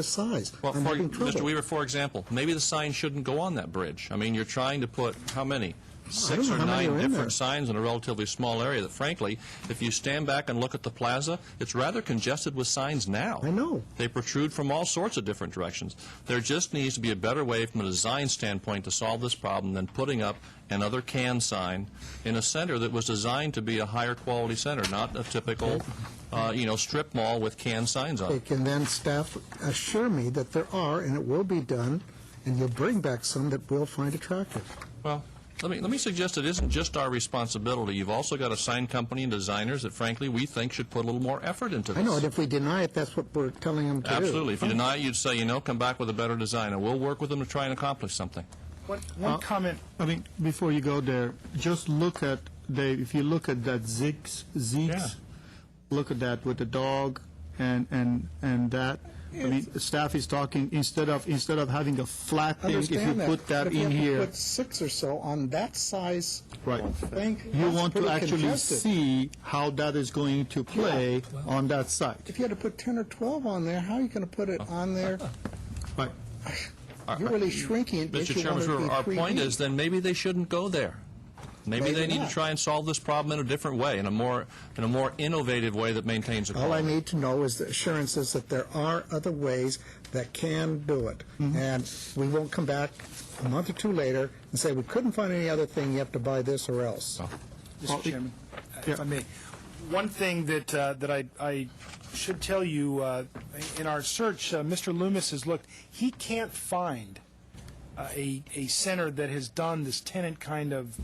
size? Well, I'm having trouble. Mr. Weaver, for example, maybe the sign shouldn't go on that bridge. I mean, you're trying to put, how many? 6 know or how many 9 are in there. different signs in a relatively small area that, frankly, if you stand back and look at the plaza, it's rather congested with signs now. I know. They protrude from all sorts of different directions. There just needs to be a better way from a design standpoint to solve this problem than putting up another can sign in a center that was designed to be a higher quality center, not a typical, strip mall with can signs on it. Can then staff assure me that there are, and it will be done, and you'll bring back some that we'll find attractive? Well, let me suggest it isn't just our responsibility. You've also got a sign company and designers that, frankly, we think should put a little more effort into this. I know, and if we deny it, that's what we're telling them to do. Absolutely. If you deny it, you'd say, come back with a better design, and we'll work with them to try and accomplish something. One comment. I mean, before you go there, just look at, Dave, if you look at that Zeeks, look at that with the dog and that. I mean, staff is talking, instead of having a flat thing, if you put that in here. If you put 6 or so on that size thing, you want to pretty actually congested. see how that is going to play on that site. If you had to put 10 or 12 on there, how are you going to put it on there? Right. You're really shrinking it. Mr. Chairman, our point is then maybe they shouldn't go there. Maybe they need to try and solve this problem in a different way, in a more innovative way that maintains the All quality. I need to know is the assurances that there are other ways that can do it. And we won't come back a month or two later and say, we couldn't find any other thing, you have to buy this or else. Mr. Chairman, if I may, one thing that I should tell you, in our search, Mr. Loomis has looked. He can't find a center that has done this tenant kind of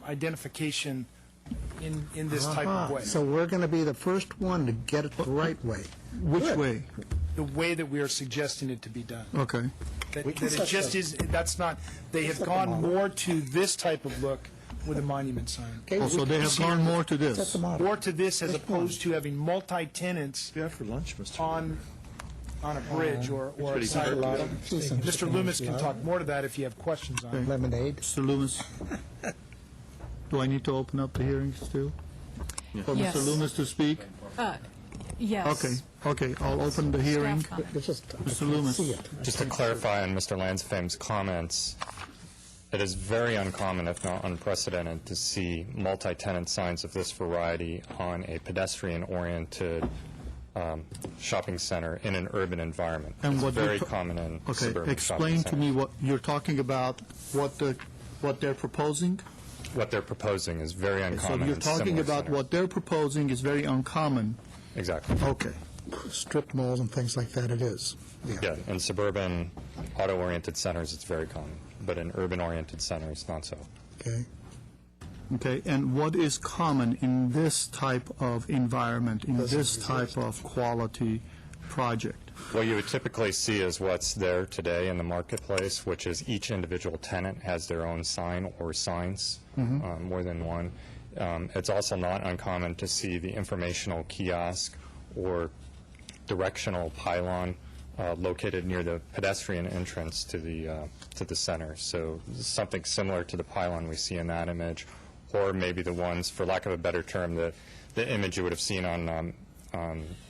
identification in this type of way. So we're going to be the first one to get it the right way. Which way? the way that we are suggesting it to be done. Okay. That it just is, that's not, they have gone more to this type of look with a monument sign. Oh, so they have gone more to this. More to this as opposed to having multi-tenants Yeah, for lunch, Mr. on a bridge or a sidewalk. Mr. Loomis can talk more to that if you have questions on it. Lemonade. Mr. Loomis, do I need to open up the hearings too? For Yes. Mr. Loomis to speak? Yes. Okay, I'll open the hearing. Staff comment. Mr. Loomis. Just to clarify on Mr. Lansfame's comments, it is very uncommon, if not unprecedented, to see multi-tenant signs of this variety on a pedestrian-oriented shopping center in an urban environment. And It's what very you're ta- common in Okay, suburban explain shopping to me centers. what you're talking about, what they're proposing? What they're proposing is very So uncommon you're in talking similar about centers. what they're proposing is very uncommon. Exactly. Okay. Strip malls and things like that, it is. Yeah, in suburban auto-oriented centers, it's very common, but in urban-oriented centers, not so. Okay. Okay, and what is common in this type of environment, in this type of quality project? What you would typically see is what's there today in the marketplace, which is each individual tenant has their own sign or signs, more than one. It's also not uncommon to see the informational kiosk or directional pylon located near the pedestrian entrance to the center. So something similar to the pylon we see in that image, or maybe the ones, for lack of a better term, the image you would have seen on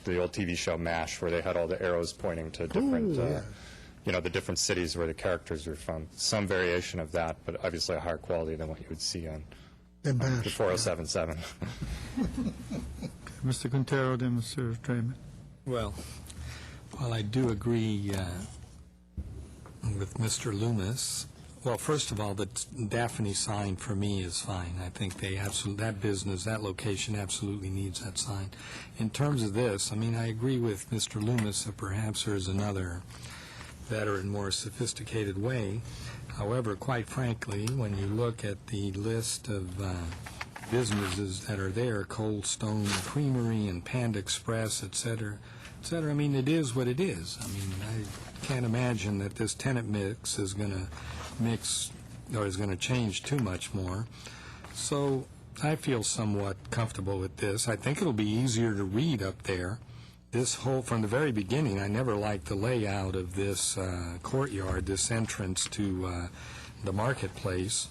the old TV show MASH, where they had all the arrows pointing to different, the different cities where the characters are from. Some variation of that, but obviously a higher quality than what you would see on the 4077. Mr. Quintero, then Mr. Draymond. Well, while I do agree with Mr. Loomis, well, first of all, the Daphne sign for me is fine. I think that business, that location absolutely needs that sign. In terms of this, I mean, I agree with Mr. Loomis that perhaps there is another better and more sophisticated way. However, quite frankly, when you look at the list of businesses that are there, Cold Stone Creamery and Panda Express, et cetera, I mean, it is what it is. I mean, I can't imagine that this tenant mix is going to change too much more. So I feel somewhat comfortable with this. I think it'll be easier to read up there. From the very beginning, I never liked the layout of this courtyard, this entrance to the marketplace.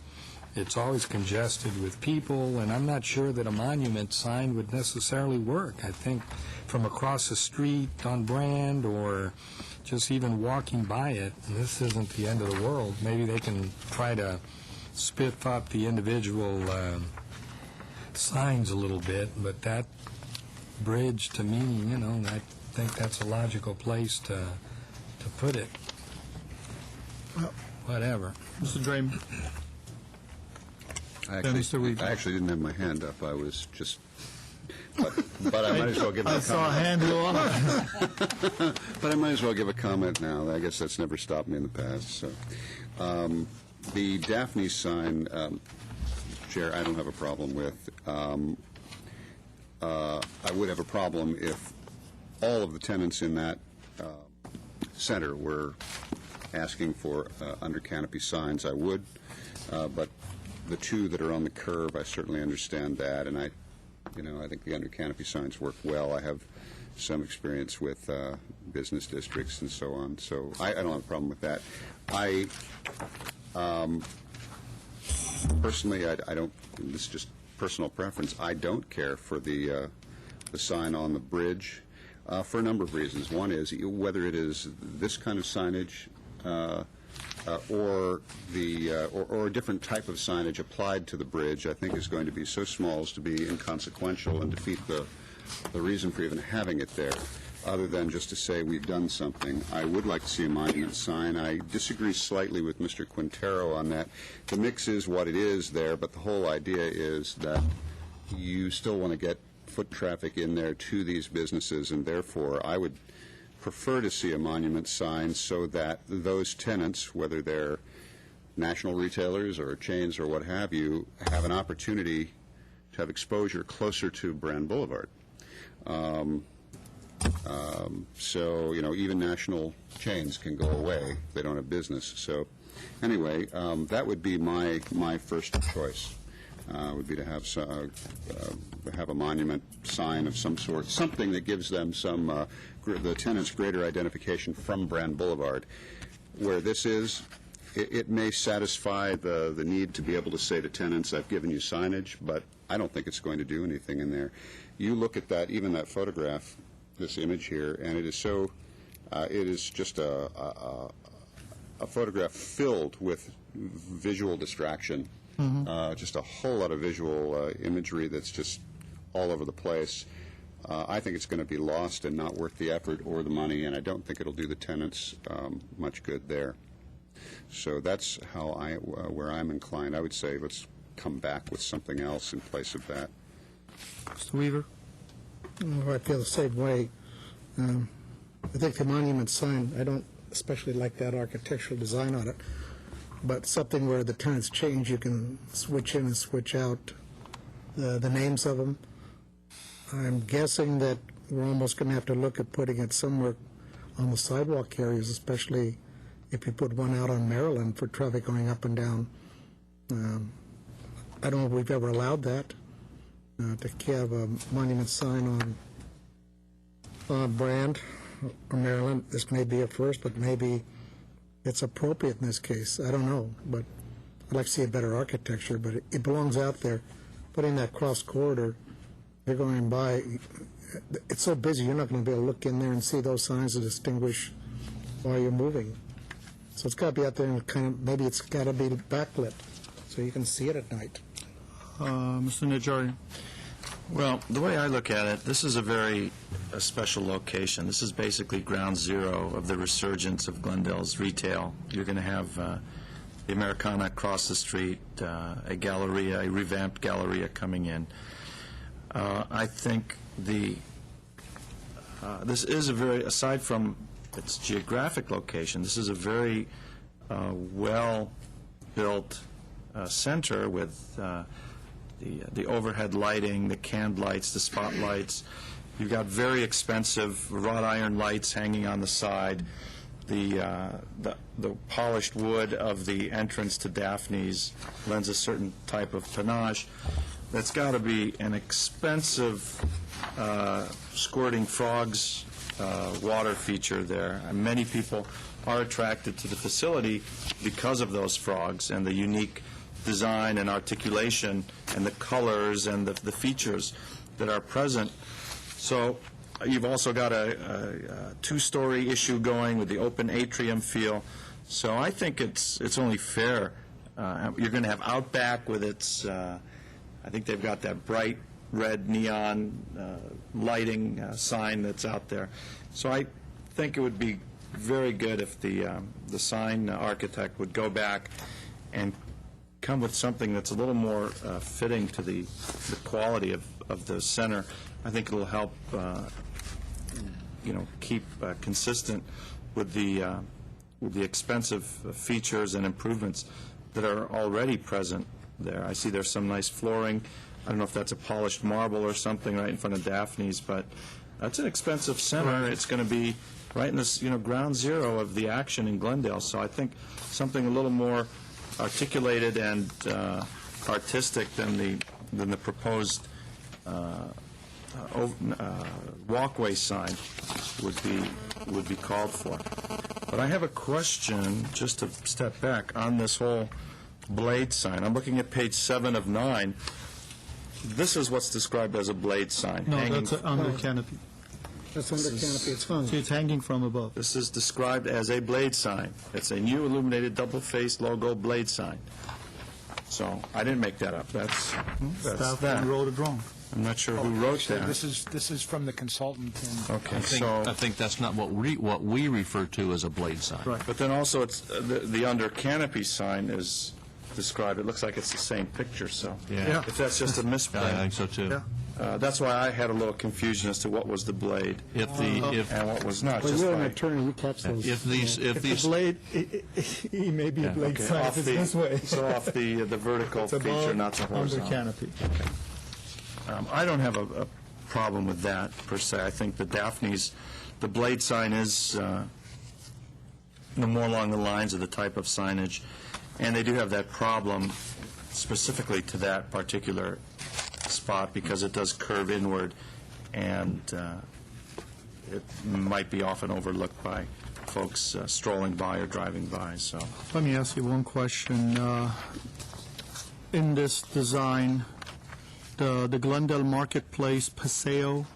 It's always congested with people, and I'm not sure that a monument sign would necessarily work. I think from across the street on Brand or just even walking by it, and this isn't the end of the world. Maybe they can try to spiff up the individual signs a little bit, but that bridge, to me, I think that's a logical place to put it. Well, whatever. Mr. Draymond. I actually didn't have my hand up. I was just, but I might as well give a comment. I saw a hand go up. But I might as well give a comment now. I guess that's never stopped me in the past. So, the Daphne sign, Chair, I don't have a problem with. I would have a problem if all of the tenants in that center were asking for under canopy signs. I would, but the two that are on the curb, I certainly understand that, and I think the under canopy signs work well. I have some experience with business districts and so on, so I don't have a problem with that. Personally, I don't. This is just personal preference. I don't care for the sign on the bridge for a number of reasons. One is whether it is this kind of signage. Or a different type of signage applied to the bridge, I think is going to be so small as to be inconsequential and defeat the reason for even having it there, other than just to say we've done something. I would like to see a monument sign. I disagree slightly with Mr. Quintero on that. The mix is what it is there, but the whole idea is that you still want to get foot traffic in there to these businesses, and therefore I would prefer to see a monument sign so that those tenants, whether they're national retailers or chains or what have you, have an opportunity to have exposure closer to Brand Boulevard. So, even national chains can go away. They don't have business. So, anyway, that would be my first choice, would be to have a monument sign of some sort, something that gives them the tenants greater identification from Brand Boulevard. Where this is, it may satisfy the need to be able to say to tenants, I've given you signage, but I don't think it's going to do anything in there. You look at that, even that photograph, this image here, and it is so, it is just a photograph filled with visual distraction, just a whole lot of visual imagery that's just all over the place. I think it's going to be lost and not worth the effort or the money, and I don't think it'll do the tenants much good there. So that's where I'm inclined. I would say let's come back with something else in place of that. Mr. Weaver? I feel the same way. I think the monument sign, I don't especially like that architectural design on it, but something where the tenants change, you can switch in and switch out the names of them. I'm guessing that we're almost going to have to look at putting it somewhere on the sidewalk areas, especially if you put one out on Maryland for traffic going up and down. I don't know if we've ever allowed that, to have a monument sign on Brand or Maryland. This may be a first, but maybe it's appropriate in this case. I don't know, but I'd like to see a better architecture, but it belongs out there. Putting that cross corridor, you're going by, it's so busy, you're not going to be able to look in there and see those signs to distinguish while you're moving. So it's got to be out there and maybe it's got to be backlit so you can see it at night. Mr. Najarian? Well, the way I look at it, this is a special location. This is basically ground zero of the resurgence of Glendale's retail. You're going to have the Americana across the street, a Galleria, a revamped Galleria coming in. I think this is aside from its geographic location, this is a very well-built center with the overhead lighting, the canned lights, the spotlights. You've got very expensive wrought iron lights hanging on the side. The polished wood of the entrance to Daphne's lends a certain type of panache. That's got to be an expensive squirting frogs water feature there. And many people are attracted to the facility because of those frogs and the unique design and articulation and the colors and the features that are present. So you've also got a two-story issue going with the open atrium feel. So I think it's only fair. You're going to have Outback with its, I think they've got that bright red neon lighting sign that's out there. So I think it would be very good if the sign architect would go back and come with something that's a little more fitting to the quality of the center. I think it'll help, keep consistent with the expensive features and improvements that are already present there. I see there's some nice flooring. I don't know if that's a polished marble or something right in front of Daphne's, but that's an expensive center. It's going to be right in this, ground zero of the action in Glendale. So I think something a little more articulated and artistic than the proposed walkway sign would be called for. But I have a question, just to step back, on this whole blade sign. I'm looking at page 7 of 9. This is what's described as a blade sign. No, that's under canopy. That's under canopy, it's hung. See, it's hanging from above. This is described as a blade sign. It's a new illuminated double-faced logo blade sign. So I didn't make that up. That's Staff that. wrote it wrong. I'm not sure who wrote that. This is from the consultant. Okay, I think that's not what we refer to as a blade sign. Right. But then also it's the under canopy sign is described. It looks like it's the same picture. So Yeah. if that's just a misprint, I think so too. Yeah. that's why I had a little confusion as to what was the blade and what was not. Well, just you're an by- attorney, you catch those. If these The blade, he may be a blade Okay, sign off if it's this way. so off the vertical It's feature, above, not the under horizontal. canopy. I don't have a problem with that, per se. I think the Daphne's, the blade sign is more along the lines of the type of signage, and they do have that problem specifically to that particular spot because it does curve inward, and it might be often overlooked by folks strolling by or driving by. So Let me ask you one question. In this design, the Glendale Marketplace Paseo,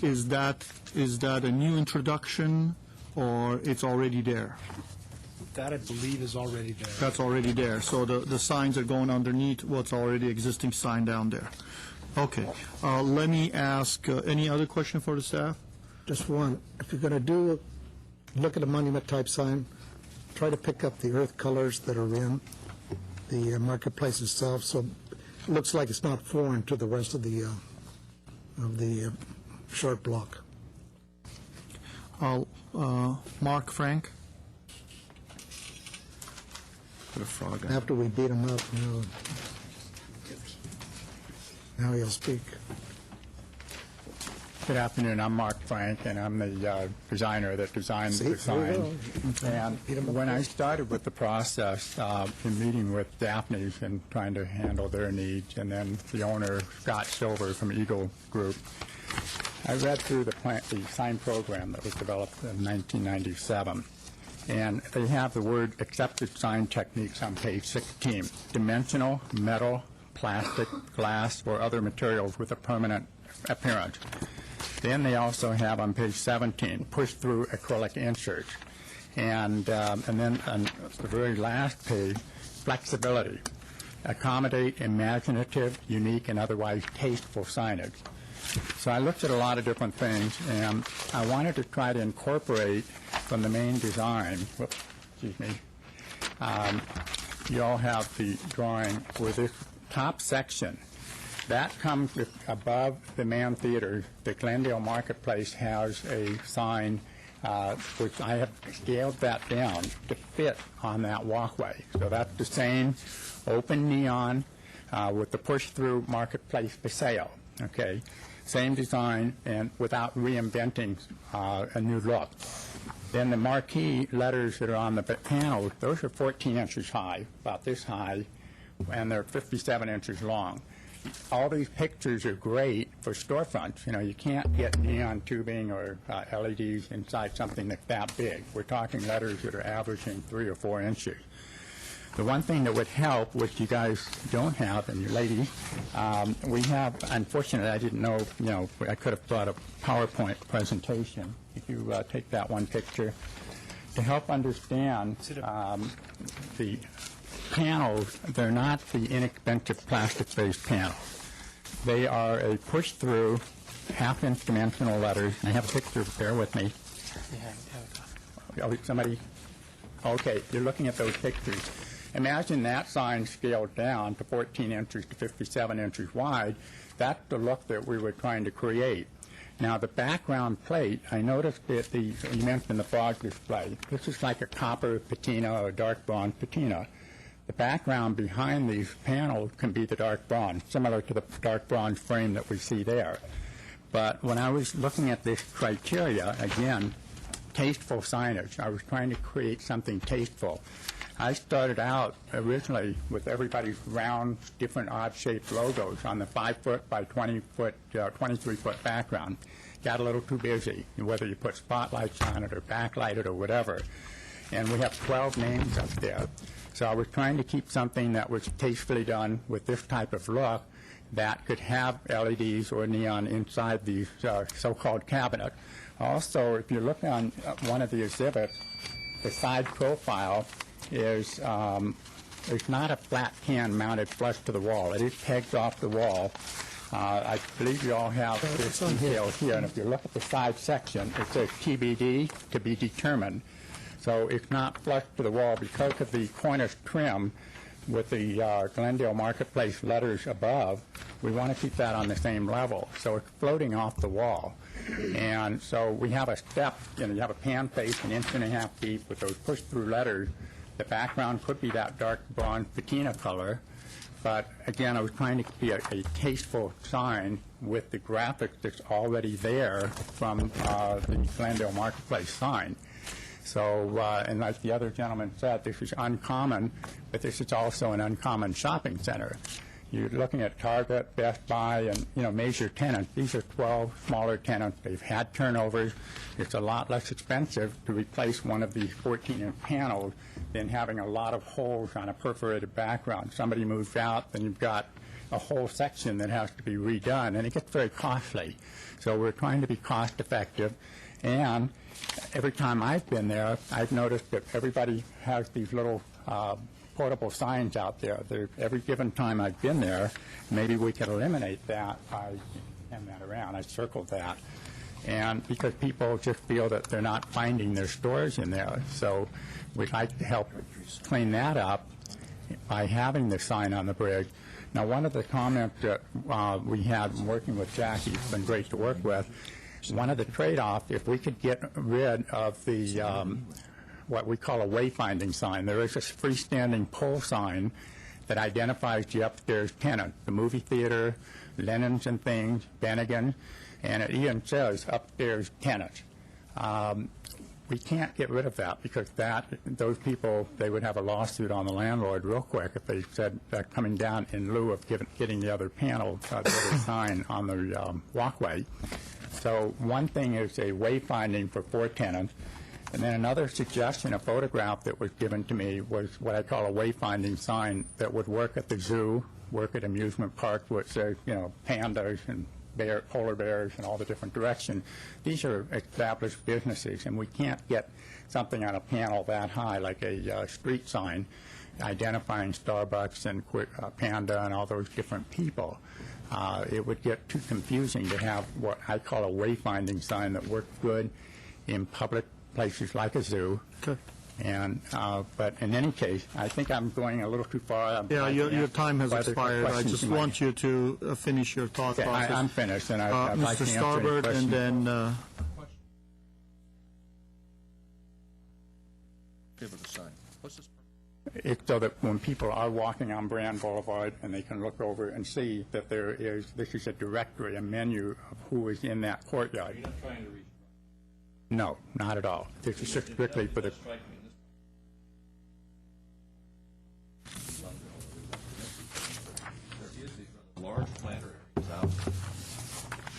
is that a new introduction, or it's already there? That, I believe, is already there. That's already there. So the signs are going underneath what's already existing sign down there. Okay. Let me ask, any other question for the staff? Just one. If you're going to look at a monument-type sign, try to pick up the earth colors that are in the marketplace itself, so it looks like it's not foreign to the rest of the short block. Mark Frank? put a frog on. After we beat him up, now he'll speak. Good afternoon. I'm Mark Frank, and I'm the designer that designed the sign. And when I started with the process, in meeting with Daphne's and trying to handle their needs, and then the owner, Scott Silver from Eagle Group, I read through the sign program that was developed in 1997. And they have the word accepted sign techniques on page 16. Dimensional, metal, plastic, glass, or other materials with a permanent appearance. Then they also have on page 17 push-through acrylic inserts. And then on the very last page, flexibility. Accommodate imaginative, unique, and otherwise tasteful signage. So I looked at a lot of different things, and I wanted to try to incorporate from the main design, you all have the drawing with this top section. That comes above the Mann Theater. The Glendale Marketplace has a sign which I have scaled that down to fit on that walkway. So that's the same open neon with the push-through Marketplace Paseo. Okay, same design and without reinventing a new look. Then the marquee letters that are on the panels, those are 14 inches high, about this high, and they're 57 inches long. All these pictures are great for storefronts. You know, you can't get neon tubing or LEDs inside something that's that big. We're talking letters that are averaging 3 or 4 inches. The one thing that would help, which you guys don't have, and you ladies, we have, unfortunately, I didn't know, I could have brought a PowerPoint presentation. If you take that one picture, to help understand the panels, they're not the inexpensive plastic-based panels. They are a push-through, half-inch dimensional letters. I have a picture, bear with me. Somebody? Okay, you're looking at those pictures. Imagine that sign scaled down to 14 inches to 57 inches wide. That's the look that we were trying to create. Now, the background plate, I noticed that you mentioned the fog display. This is like a copper patina or dark bronze patina. The background behind these panels can be the dark bronze, similar to the dark bronze frame that we see there. But when I was looking at this criteria, again, tasteful signage, I was trying to create something tasteful. I started out originally with everybody's round, different odd-shaped logos on the 5-foot by 20-foot, 23-foot background. Got a little too busy, whether you put spotlights on it or backlight it or whatever. And we have 12 names up there. So I was trying to keep something that was tastefully done with this type of look that could have LEDs or neon inside these so-called cabinet. Also, if you look on one of the exhibits, the side profile is it's not a flat can mounted flush to the wall. It is pegged off the wall. I believe you all have this detail here, and if you look at the side section, it says TBD, to be determined. So it's not flush to the wall because of the cornice trim with the Glendale Marketplace letters above. We want to keep that on the same level, so it's floating off the wall. And so we have a step, you have a pan face 1.5 inches deep with those push-through letters. The background could be that dark bronze patina color, But again, I was trying to be a tasteful sign with the graphics that's already there from the Glendale Marketplace sign. So, and like the other gentleman said, this is uncommon, but this is also an uncommon shopping center. You're looking at Target, Best Buy, and, major tenants. These are 12 smaller tenants. They've had turnovers. It's a lot less expensive to replace one of these 14-inch panels than having a lot of holes on a perforated background. Somebody moves out, then you've got a whole section that has to be redone, and it gets very costly. So we're trying to be cost-effective, and every time I've been there, I've noticed that everybody has these little portable signs out there. Every given time I've been there, maybe we could eliminate that by hand that around. I circled that. And because people just feel that they're not finding their stores in there. So we'd like to help clean that up by having the sign on the bridge. Now, one of the comments that we had working with Jackie, it's been great to work with, one of the trade-offs, if we could get rid of the what we call a wayfinding sign. There is a freestanding pole sign that identifies the upstairs tenant, the movie theater, Lennon's and Things, Bennigan, and it even says upstairs tenant. We can't get rid of that because those people, they would have a lawsuit on the landlord real quick if they said they're coming down in lieu of getting the other panel, the other sign on the walkway. So one thing is a wayfinding for 4 tenants. And then another suggestion, a photograph that was given to me, was what I call a wayfinding sign that would work at the zoo, work at amusement parks, which says, pandas and polar bears and all the different directions. These are established businesses, and we can't get something on a panel that high, like a street sign, identifying Starbucks and Panda and all those different people. It would get too confusing to have what I call a wayfinding sign that works good in public places like a zoo. Okay. And but in any case, I think I'm going a little too far. Yeah, your time has expired. I just want you to finish your thought process. I'm finished, and I'd like to Mr. answer Starbird, any and questions. then It's so that when people are walking on Brand Boulevard and they can look over and see that this is a directory, a menu of who is in that courtyard. You're not trying to reach. No, not at all. This is just strictly for the. Large planter areas out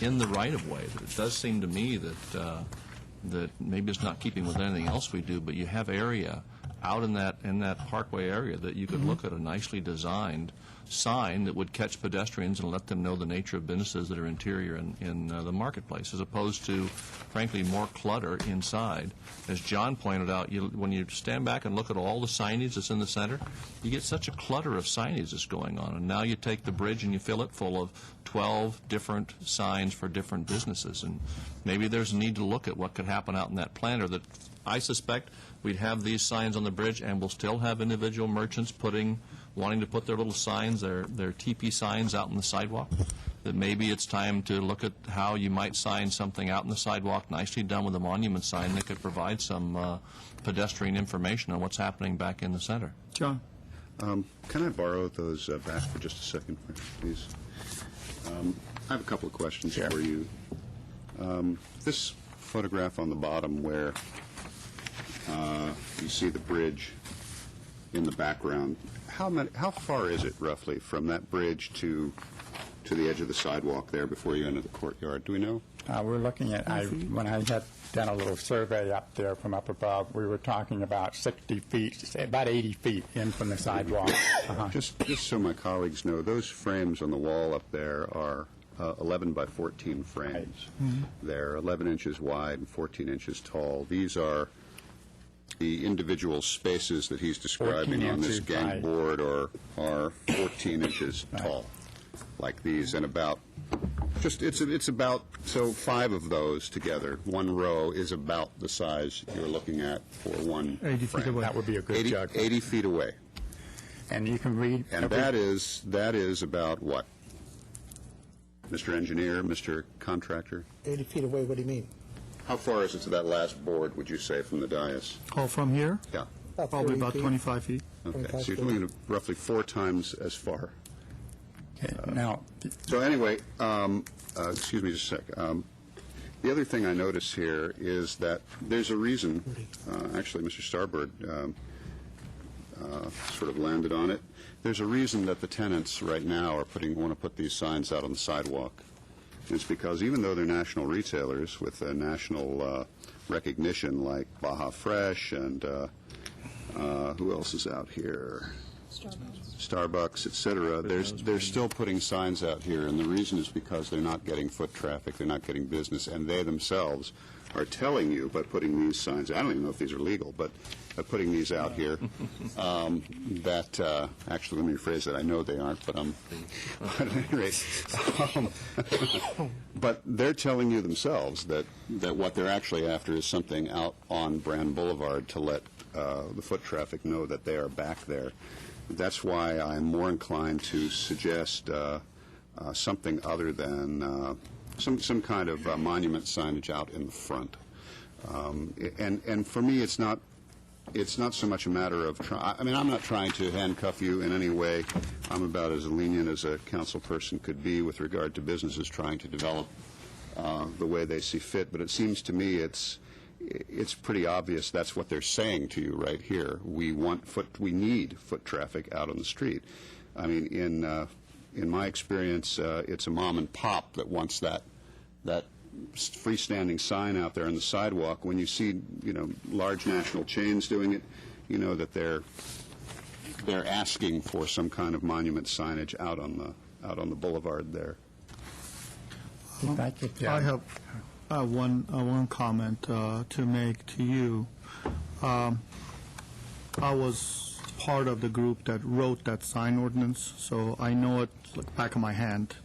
in the right-of-way. It does seem to me that that maybe it's not keeping with anything else we do, but you have area out in that parkway area that you could look at a nicely designed sign that would catch pedestrians and let them know the nature of businesses that are interior in the marketplace, as opposed to, frankly, more clutter inside. As John pointed out, when you stand back and look at all the signage that's in the center, you get such a clutter of signage that's going on. And now you take the bridge and you fill it full of 12 different signs for different businesses. And maybe there's a need to look at what could happen out in that planter that I suspect we'd have these signs on the bridge and we'll still have individual merchants wanting to put their little signs, their teepee signs out on the sidewalk, that maybe it's time to look at how you might sign something out on the sidewalk, nicely done with a monument sign that could provide some pedestrian information on what's happening back in the center. John. Can I borrow those back for just a second, please? I have a couple of questions for you. This photograph on the bottom where you see the bridge in the background, how far is it roughly from that bridge to the edge of the sidewalk there before you enter the courtyard? Do we know? We're looking at, when I had done a little survey up there from up above, we were talking about 60 feet, about 80 feet in from the sidewalk. Just so my colleagues know, those frames on the wall up there are 11 by 14 frames. They're 11 inches wide and 14 inches tall. These are the individual spaces that he's describing on this gang board are 14 inches tall, like these, and it's about, so 5 of those together, one row is about the size you're looking at for one 80 feet away. That would be a good judge. 80 feet away. And you can read. And that is about what? Mr. Engineer, Mr. Contractor? 80 feet away, what do you mean? How far is it to that last board, would you say, from the dais? Oh, from here? Yeah. Probably about 25 feet. Okay, so you're looking at roughly 4 times as far Now, So anyway, excuse me just a sec. The other thing I notice here is that there's a reason, actually, Mr. Starbird sort of landed on it. There's a reason that the tenants right now are want to put these signs out on the sidewalk. It's because even though they're national retailers with a national recognition like Baja Fresh and who else is out here? Starbucks, et cetera, they're still putting signs out here, and the reason is because they're not getting foot traffic, they're not getting business, and they themselves are telling you by putting these signs, I don't even know if these are legal, but by putting these out here, that, actually, let me rephrase that, I know they aren't, but at any rate, but they're telling you themselves that what they're actually after is something out on Brand Boulevard to let the foot traffic know that they are back there. That's why I'm more inclined to suggest something other than some kind of monument signage out in the front. And for me, it's not so much a matter of I mean, I'm not trying to handcuff you in any way. I'm about as lenient as a council person could be with regard to businesses trying to develop the way they see fit. But it seems to me it's pretty obvious that's what they're saying to you right here. We need foot traffic out on the street. I mean, in my experience, it's a mom and pop that wants that freestanding sign out there on the sidewalk. When you see, large national chains doing it, you know that they're asking for some kind of monument signage out on the boulevard there. I have one comment to make to you. I was part of the group that wrote that sign ordinance, so I know it like the back of my hand.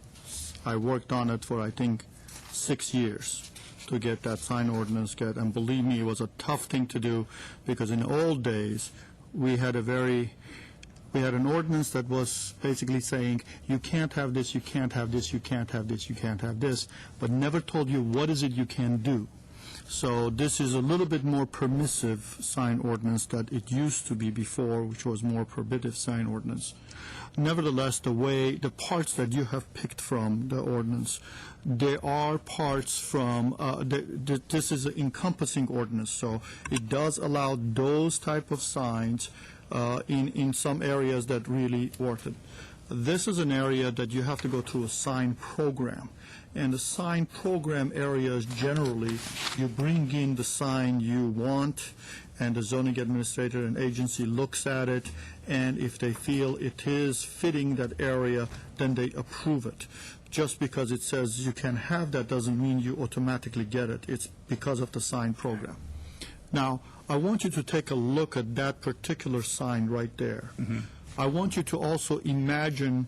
I worked on it for, I think, 6 years to get that sign ordinance and believe me, it was a tough thing to do, because in the old days, we had an ordinance that was basically saying, you can't have this, you can't have this, you can't have this, you can't have this, but never told you what is it you can do. So this is a little bit more permissive sign ordinance that it used to be before, which was more prohibitive sign ordinance. Nevertheless, the parts that you have picked from the ordinance, there are parts from, this is an encompassing ordinance, so it does allow those type of signs in some areas that really worth it. This is an area that you have to go through a sign program. And the sign program areas, generally, you bring in the sign you want, and the zoning administrator and agency looks at it, and if they feel it is fitting that area, then they approve it. Just because it says you can have that doesn't mean you automatically get it. It's because of the sign program. Now, I want you to take a look at that particular sign right there. Mm-hmm. I want you to also imagine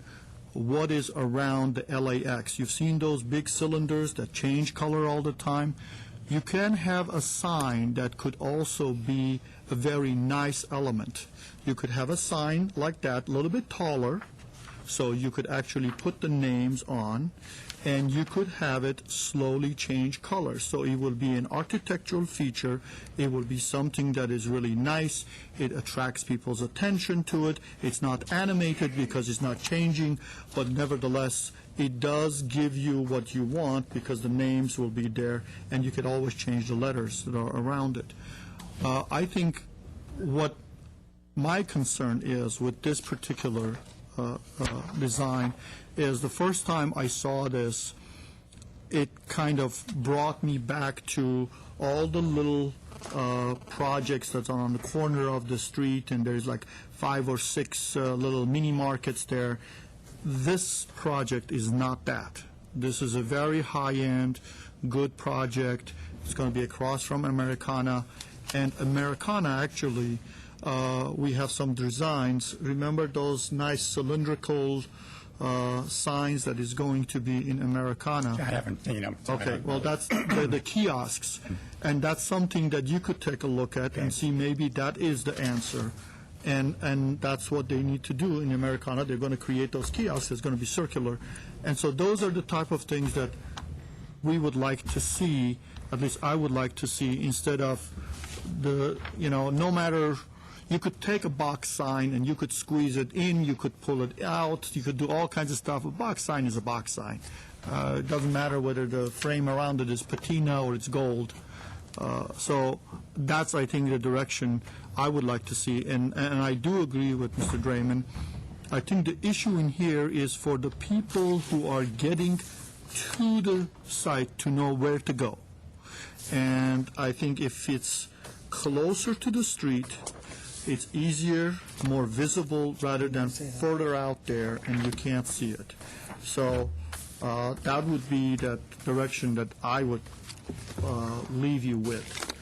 what is around the LAX. You've seen those big cylinders that change color all the time. You can have a sign that could also be a very nice element. You could have a sign like that, a little bit taller, so you could actually put the names on, and you could have it slowly change color. So it will be an architectural feature. It will be something that is really nice. It attracts people's attention to it. It's not animated because it's not changing, but nevertheless, it does give you what you want because the names will be there, and you could always change the letters that are around it. I think what my concern is with this particular design is the first time I saw this, it kind of brought me back to all the little projects that's on the corner of the street, and there's like 5 or 6 little mini markets there. This project is not that. This is a very high-end, good project. It's going to be across from Americana, and Americana actually, we have some designs. Remember those nice cylindrical signs that is going to be in Americana? I haven't seen them. Okay, well, that's the kiosks, and that's something that you could take a look at and see maybe that is the answer, and that's what they need to do in Americana. They're going to create those kiosks. It's going to be circular, and so those are the type of things that we would like to see, at least I would like to see, instead of no matter you could take a box sign and you could squeeze it in, you could pull it out, you could do all kinds of stuff. A box sign is a box sign. It doesn't matter whether the frame around it is patina or it's gold. So that's, I think, the direction I would like to see. And I do agree with Mr. Draymond. I think the issue in here is for the people who are getting to the site to know where to go. And I think if it's closer to the street, it's easier, more visible, rather than further out there and you can't see it. So that would be that direction that I would leave you with.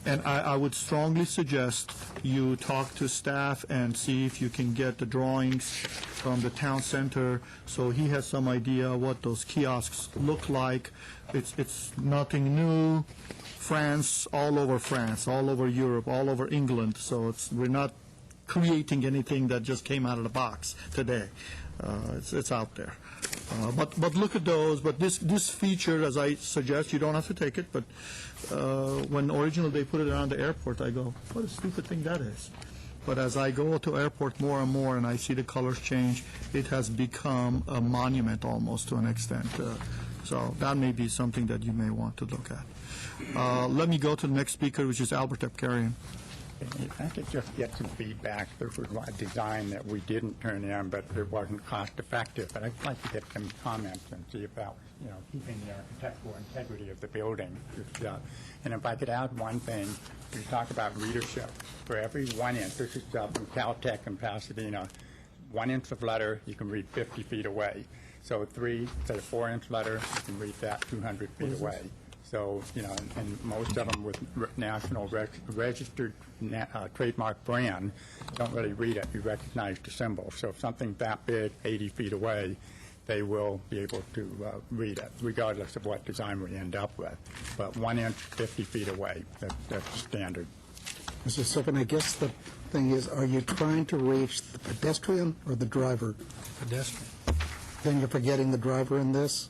And I would strongly suggest you talk to staff and see if you can get the drawings from the town center so he has some idea what those kiosks look like. It's nothing new. France, all over Europe, all over England. So we're not creating anything that just came out of the box today. It's out there. But look at those. But this feature, as I suggest, you don't have to take it. But when originally they put it around the airport, I go, what a stupid thing that is. But as I go to airport more and more and I see the colors change, it has become a monument almost to an extent. So that may be something that you may want to look at. Let me go to the next speaker, which is Albert Epkarian. If I could just get some feedback. There was a design that we didn't turn in, but it wasn't cost effective. But I'd like to get some comments and see if that was, keeping the architectural integrity of the building. And if I could add one thing, we talk about readership. For every 1 inch, this is from Caltech in Pasadena, 1 inch of letter you can read 50 feet away. So say a 4-inch letter, you can read that 200 feet away. So, and most of them with national registered trademark brand don't really read it. You recognize the symbol. So if something's that big, 80 feet away, they will be able to read it, regardless of what design we end up with. But 1 inch, 50 feet away, that's standard. Mr. Serpent, I guess the thing is, are you trying to reach the pedestrian or the driver? Pedestrian. Then you're forgetting the driver in this?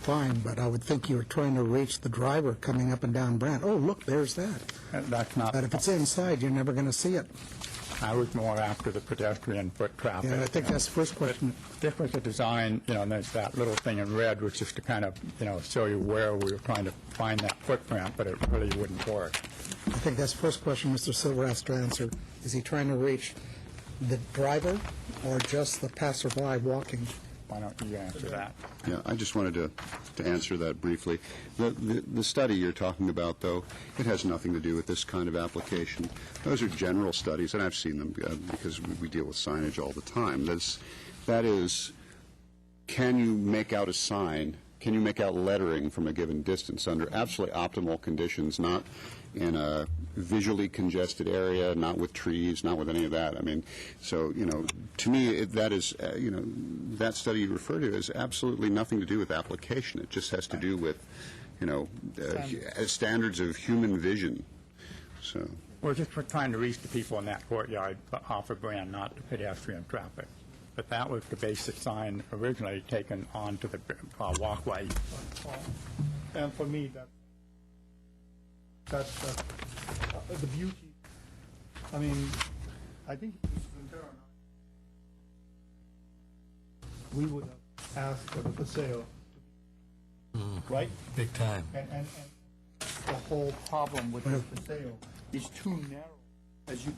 Fine, but I would think you were trying to reach the driver coming up and down Brand. Oh, look, there's that. That's not. But if it's inside, you're never going to see it. I was more after the pedestrian foot traffic. Yeah, I think that's the first question. This was a design, and there's that little thing in red, which is to kind of, show you where we were trying to find that footprint, but it really wouldn't work. I think that's the first question Mr. Silver has to answer. Is he trying to reach the driver or just the passerby walking? Why don't you answer that? Yeah, I just wanted to answer that briefly. The study you're talking about, though, it has nothing to do with this kind of application. Those are general studies, and I've seen them because we deal with signage all the time. That is, can you make out a sign? Can you make out lettering from a given distance under absolutely optimal conditions, not in a visually congested area, not with trees, not with any of that? I mean, so, to me, that is, that study you refer to has absolutely nothing to do with application. It just has to do with, standards of human vision. So We're trying to reach the people in that courtyard off of Brand, not the pedestrian traffic. But that was the basic sign originally taken onto the walkway. And for me, that's the beauty. I mean, I think we would have asked for the Paseo, right? Big time. And the whole problem with the Paseo is too narrow. As you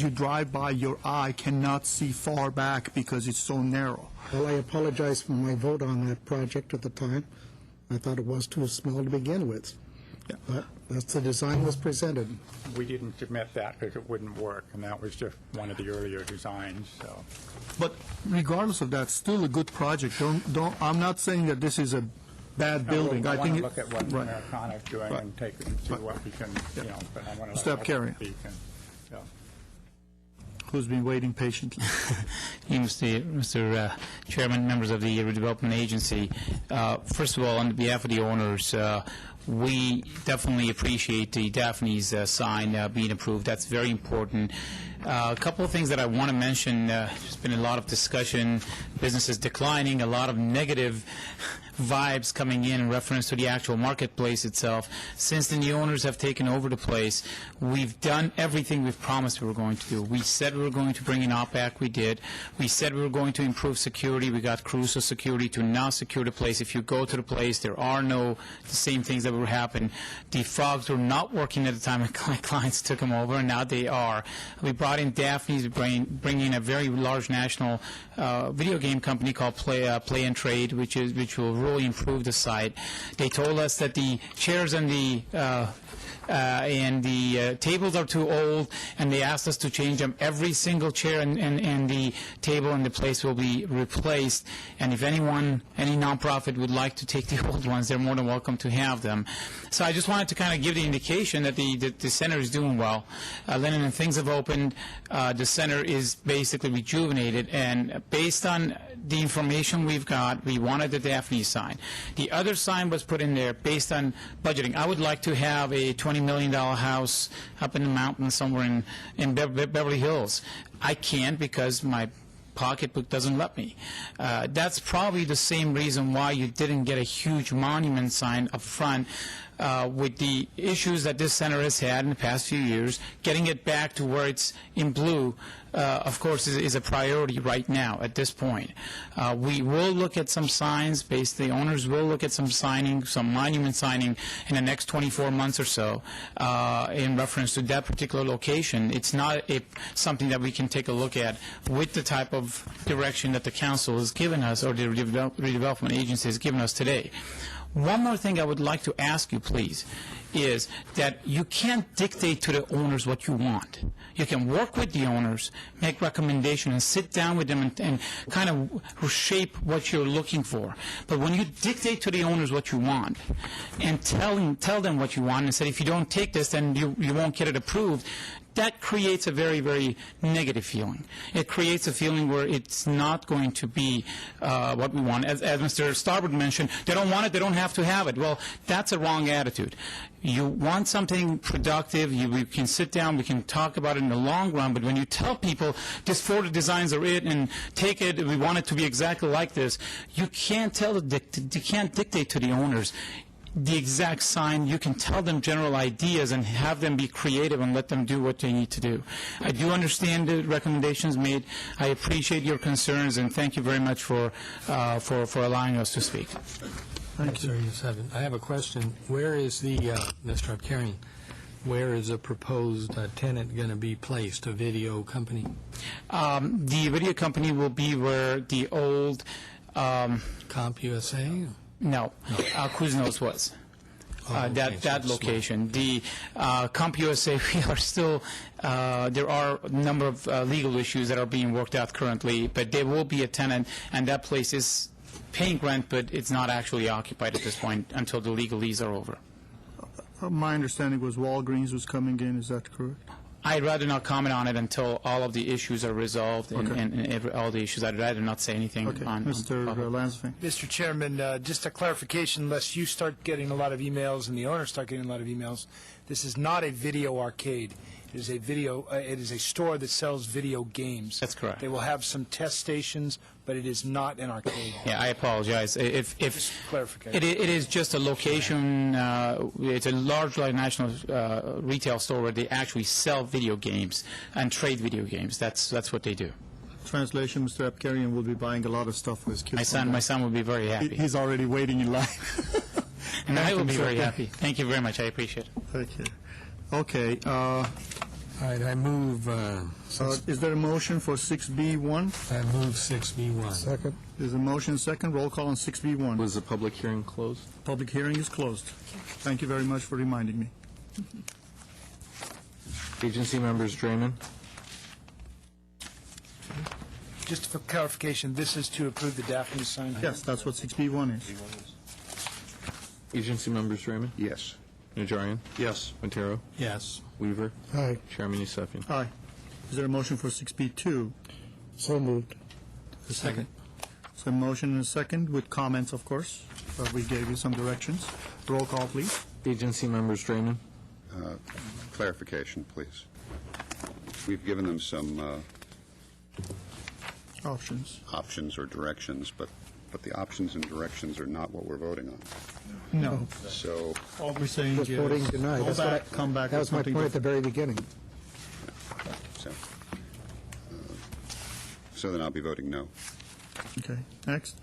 drive by, your eye cannot see far back because it's so narrow. Well, I apologize for my vote on that project at the time. I thought it was too small to begin with. Yeah. But that's the design was presented. We didn't submit that because it wouldn't work, and that was just one of the earlier designs. So, but regardless of that, still a good project. I'm not saying that this is a bad building. I think look at what Americana's doing and take it and see what we can, but I want to step carrying. Who's been waiting patiently? Mr. Chairman, members of the Redevelopment Agency. First of all, on behalf of the owners, we definitely appreciate the Daphne's sign being approved. That's very important. A couple of things that I want to mention. There's been a lot of discussion. Business is declining. A lot of negative vibes coming in reference to the actual marketplace itself. Since the new owners have taken over the place, we've done everything we've promised we were going to do. We said we were going to bring in OPAC, we did. We said we were going to improve security. We got Crusoe Security to now secure the place. If you go to the place, there are the same things that would happen. The frogs were not working at the time my clients took them over, and now they are. We brought in Daphne's, bringing in a very large national video game company called Play and Trade, which will really improve the site. They told us that the chairs and the tables are too old, and they asked us to change them. Every single chair and the table and the place will be replaced, and if any nonprofit would like to take the old ones, they're more than welcome to have them. So I just wanted to kind of give the indication that the center is doing well. Lennon, and things have opened. The center is basically rejuvenated, and based on the information we've got, we wanted the Daphne sign. The other sign was put in there based on budgeting. I would like to have a $20 million house up in the mountains somewhere in Beverly Hills. I can't because my pocketbook doesn't let me. That's probably the same reason why you didn't get a huge monument sign up front. With the issues that this center has had in the past few years, getting it back to where it's in blue, of course, is a priority right now at this point. We will look at some signs. The owners will look at some monument signing in the next 24 months or so in reference to that particular location. It's not something that we can take a look at with the type of direction that the council has given us or the redevelopment agency has given us today. One more thing I would like to ask you, please, is that you can't dictate to the owners what you want. You can work with the owners, make recommendations, and sit down with them and kind of shape what you're looking for. But when you dictate to the owners what you want and tell them what you want and say, if you don't take this, then you won't get it approved, that creates a very, very negative feeling. It creates a feeling where it's not going to be what we want. As Mr. Starboard mentioned, they don't want it, they don't have to have it. Well, that's a wrong attitude. You want something productive, we can sit down, we can talk about it in the long run, but when you tell people, this 4 designs are it, and take it, we want it to be exactly like this, you can't dictate to the owners the exact sign. You can tell them general ideas and have them be creative and let them do what they need to do. I do understand the recommendations made. I appreciate your concerns, and thank you very much for allowing us to speak. Thank you. I have a question. Where is Mr. Abkarian, where is a proposed tenant going to be placed, a video company? The video company will be where the old... CompUSA? No, Quiznos was. That location. The CompUSA, we are still, there are a number of legal issues that are being worked out currently, but there will be a tenant, and that place is paying rent, but it's not actually occupied at this point until the legalese are over. My understanding was Walgreens was coming in, is that correct? I'd rather not comment on it until all of the issues are resolved and all the issues. I'd rather not say anything on Mr. Lansing. Mr. Chairman, just a clarification, lest you start getting a lot of emails and the owners start getting a lot of emails. This is not a video arcade. It is a store that sells video games. That's correct. They will have some test stations, but it is not an arcade. Yeah, I apologize. Just clarification. It is just a location. It's a large national retail store where they actually sell video games and trade video games. That's what they do. Translation, Mr. Abkarian will be buying a lot of stuff for his kids. My son will be very happy. He's already waiting in line. And I will be very happy. Thank you very much. I appreciate it. Thank you. Okay. All right, I move... is there a motion for 6B1? I move 6B1. Second. There's a motion second. Roll call on 6B1. Was the public hearing closed? Public hearing is closed. Thank you very much for reminding me. Agency members Draymond. Just for clarification, this is to approve the Daphne sign? Yes, that's what 6B1 is. Agency members Draymond. Yes. Najarian. Yes. Montero. Yes. Weaver. Aye. Chairman Yusefian. Aye. Is there a motion for 6B2? So moved. Second. So a motion and a second with comments, of course. We gave you some directions. Roll call, please. Agency members Draymond. Clarification, please. We've given them some options or directions, but but the options and directions are not what we're voting on. No. So, All we're saying is, Just voting denied. go That's what back, come back That with was my something point at the different. very beginning. so then I'll be voting no. Okay, next.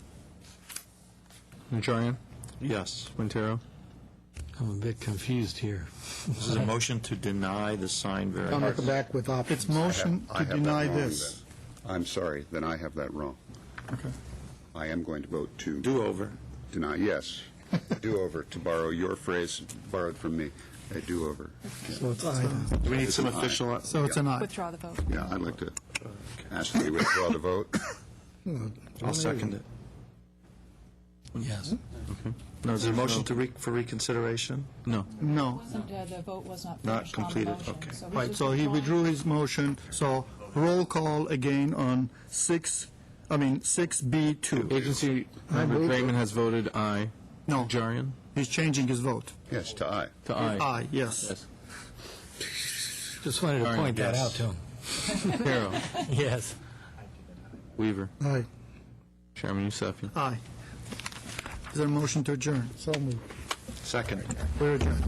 Najarian? Yes. Quintero? I'm a bit confused here. This is a motion to deny the sign I'm going to variance. come back with options. It's motion I to have that deny wrong, this. then. I'm sorry, then I have that wrong. Okay. I am going to vote to Do-over. deny, yes, do-over, to borrow your phrase borrowed from me, a do-over. So it's aye. Do we need It's some an aye. official? So it's an aye. Withdraw the vote. Yeah, I'd like to ask you to withdraw the vote. I'll second it. Yes. No, is there a motion for reconsideration? No. No. The vote was not Not finished on the completed, motion, okay. so he's Right, just so he withdrawing. withdrew his motion, so roll call again on 6B2. Agency member Grayman has voted aye. No, Najarian? he's changing his vote. Yes, to aye. To aye. Aye, yes. Just wanted to All right, point that yes. out to him. Quintero? Yes. Weaver? Aye. Chairman Yusefian? Aye. Is there a motion to adjourn? So moved. Second. We're adjourned.